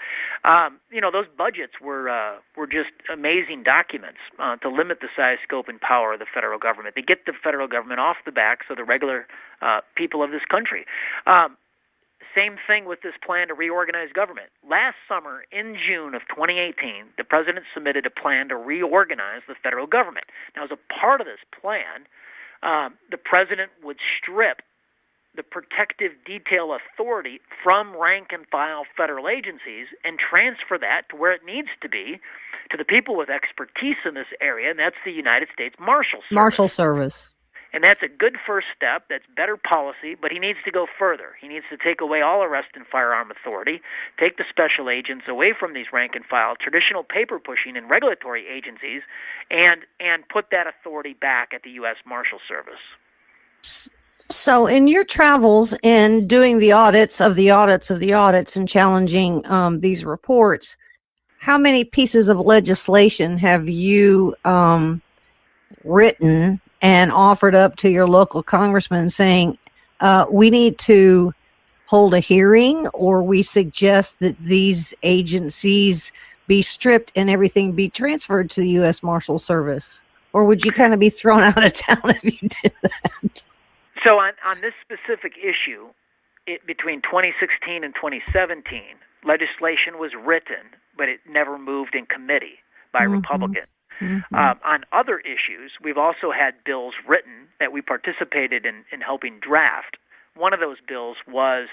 those budgets were just amazing documents to limit the size, scope, and power of the federal government. They get the federal government off the backs of the regular people of this country. Same thing with this plan to reorganize government. Last summer, in June of 2018, the president submitted a plan to reorganize the federal government. Now, as a part of this plan, the president would strip the protective detail authority from rank-and-file federal agencies and transfer that to where it needs to be, to the people with expertise in this area, and that's the United States Marshal Service. Marshal Service. And that's a good first step. That's better policy, but he needs to go further. He needs to take away all arrest and firearm authority, take the special agents away from these rank-and-file, traditional paper-pushing and regulatory agencies, and put that authority back at the U.S. Marshal Service. So in your travels and doing the audits of the audits of the audits and challenging these reports, how many pieces of legislation have you written and offered up to your local congressman saying, we need to hold a hearing, or we suggest that these agencies be stripped and everything be transferred to the U.S. Marshal Service? Or would you kind of be thrown out of town if you did that? So on this specific issue, between 2016 and 2017, legislation was written, but it never moved in committee by Republicans. On other issues, we've also had bills written that we participated in helping draft. One of those bills was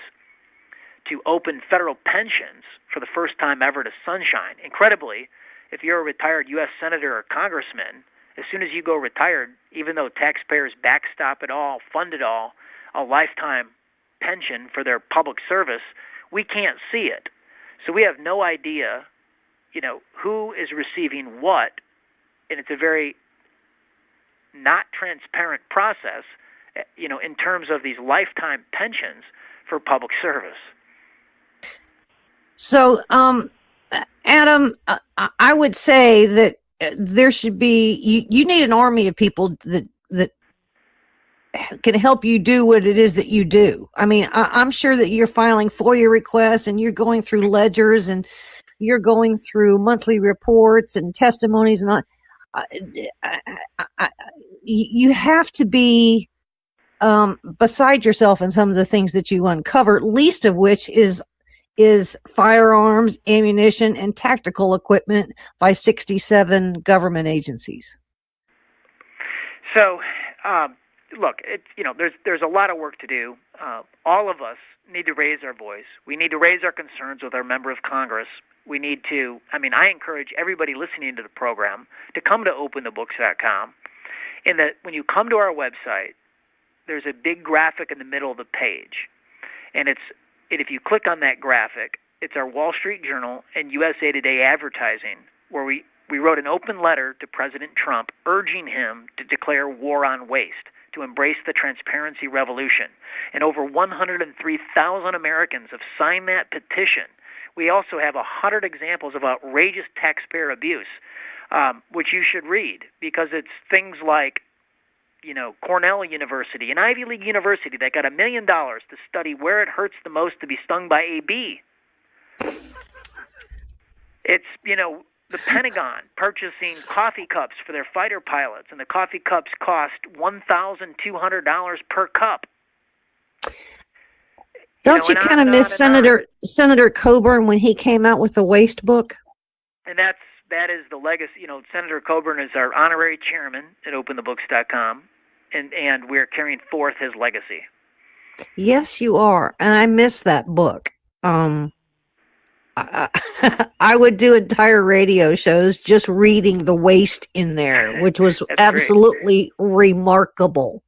to open federal pensions for the first time ever to sunshine. Incredibly, if you're a retired U.S. senator or congressman, as soon as you go retired, even though taxpayers backstop it all, fund it all, a lifetime pension for their public service, we can't see it. So we have no idea, who is receiving what. And it's a very not transparent process, in terms of these lifetime pensions for public service. So, Adam, I would say that there should be, you need an army of people that can help you do what it is that you do. I mean, I'm sure that you're filing FOIA requests and you're going through ledgers and you're going through monthly reports and testimonies and all. You have to be beside yourself in some of the things that you uncover, least of which is firearms, ammunition, and tactical equipment by 67 government agencies. So, look, there's a lot of work to do. All of us need to raise our voice. We need to raise our concerns with our member of Congress. We need to, I encourage everybody listening to the program to come to openthebooks.com. And that when you come to our website, there's a big graphic in the middle of the page. And if you click on that graphic, it's our Wall Street Journal and USA Today advertising, where we wrote an open letter to President Trump urging him to declare war on waste, to embrace the transparency revolution. And over 103,000 Americans have signed that petition. We also have 100 examples of outrageous taxpayer abuse, which you should read, because it's things like, Cornell University, an Ivy League university that got $1 million to study where it hurts the most to be stung by a bee. It's, the Pentagon purchasing coffee cups for their fighter pilots, and the coffee cups cost $1,200 per cup. Don't you kind of miss Senator Coburn when he came out with the waste book? And that is the legacy. Senator Coburn is our honorary chairman at openthebooks.com, and we're carrying forth his legacy. Yes, you are, and I miss that book. I would do entire radio shows just reading the waste in there, which was absolutely remarkable.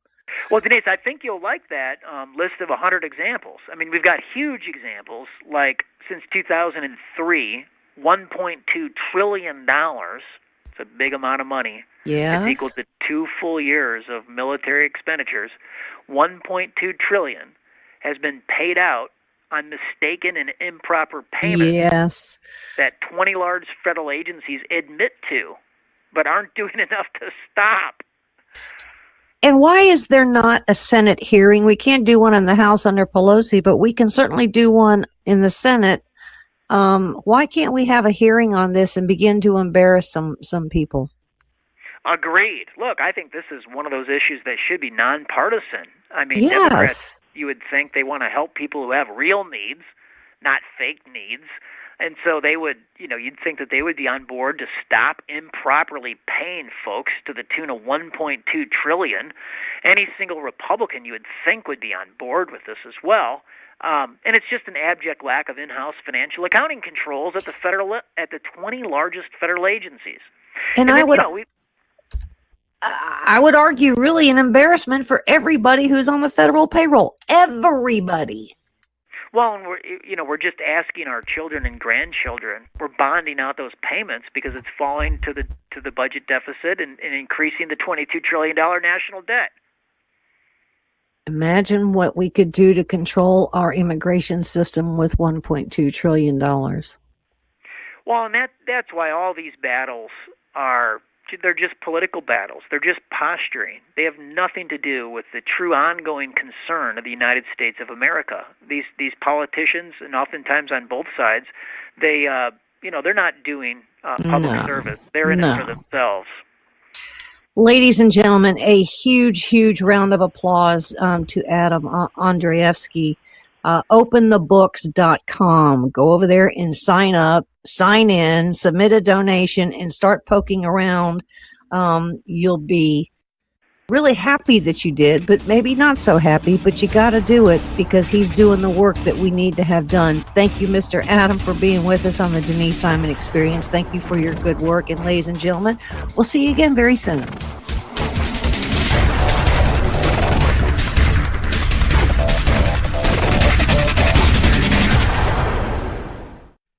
Well, Denise, I think you'll like that list of 100 examples. We've got huge examples, like since 2003, $1.2 trillion. It's a big amount of money. Yes. It's equal to 2 full years of military expenditures. $1.2 trillion has been paid out on mistaken and improper payments. Yes. That 20 large federal agencies admit to but aren't doing enough to stop. And why is there not a Senate hearing? We can't do one in the House under Pelosi, but we can certainly do one in the Senate. Why can't we have a hearing on this and begin to embarrass some people? Agreed. Look, I think this is one of those issues that should be nonpartisan. I mean, Yes. Democrats, you would think they want to help people who have real needs, not fake needs. And so they would, you'd think that they would be on board to stop improperly paying folks to the tune of $1.2 trillion. Any single Republican you would think would be on board with this as well. And it's just an abject lack of in-house financial accounting controls at the 20 largest federal agencies. And I would argue really an embarrassment for everybody who's on the federal payroll. Everybody. Well, and we're just asking our children and grandchildren. We're bonding out those payments because it's falling to the budget deficit and increasing the $22 trillion national debt. Imagine what we could do to control our immigration system with $1.2 trillion. Well, and that's why all these battles they're just political battles. They're just posturing. They have nothing to do with the true ongoing concern of the United States of America. These politicians, and oftentimes on both sides, they're not doing public service. They're in it for themselves. Ladies and gentlemen, a huge, huge round of applause to Adam Andrezejewski. Openthebooks.com. Go over there and sign up, sign in, submit a donation, and start poking around. You'll be really happy that you did, but maybe not so happy, but you got to do it because he's doing the work that we need to have done. Thank you, Mr. Adam, for being with us on the Denise Simon Experience. Thank you for your good work. And ladies and gentlemen, we'll see you again very soon.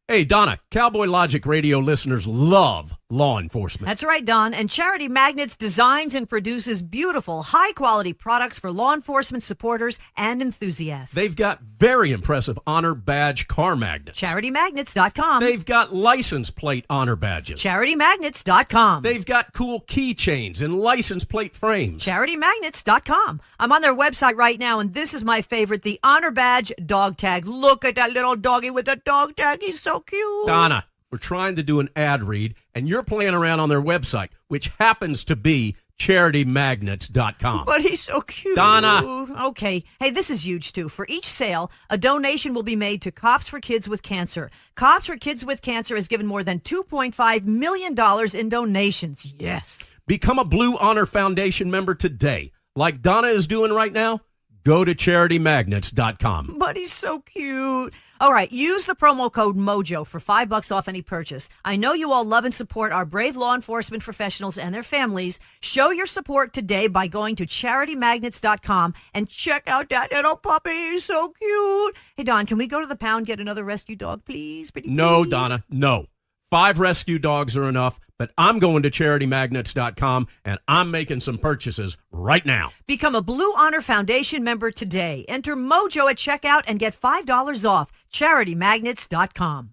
Hey, Donna, Cowboy Logic Radio listeners love law enforcement. That's right, Don. And Charity Magnets designs and produces beautiful, high-quality products for law enforcement supporters and enthusiasts. They've got very impressive honor badge car magnets. CharityMagnets.com. They've got license plate honor badges. CharityMagnets.com. They've got cool keychains and license plate frames. CharityMagnets.com. I'm on their website right now, and this is my favorite, the Honor Badge dog tag. Look at that little doggy with the dog tag. He's so cute. Donna, we're trying to do an ad read, and you're playing around on their website, which happens to be CharityMagnets.com. But he's so cute. Donna. Okay. Hey, this is huge, too. For each sale, a donation will be made to Cops for Kids with Cancer. Cops for Kids with Cancer has given more than $2.5 million in donations. Yes. Become a Blue Honor Foundation member today. Like Donna is doing right now, go to CharityMagnets.com. But he's so cute. All right, use the promo code MOJO for $5 off any purchase. I know you all love and support our brave law enforcement professionals and their families. Show your support today by going to CharityMagnets.com and check out that little puppy. He's so cute. Hey, Don, can we go to the pound, get another rescue dog, please? Pretty No, please? Donna, no. 5 rescue dogs are enough, but I'm going to CharityMagnets.com, and I'm making some purchases right now. Become a Blue Honor Foundation member today. Enter MOJO at checkout and get $5 off. CharityMagnets.com.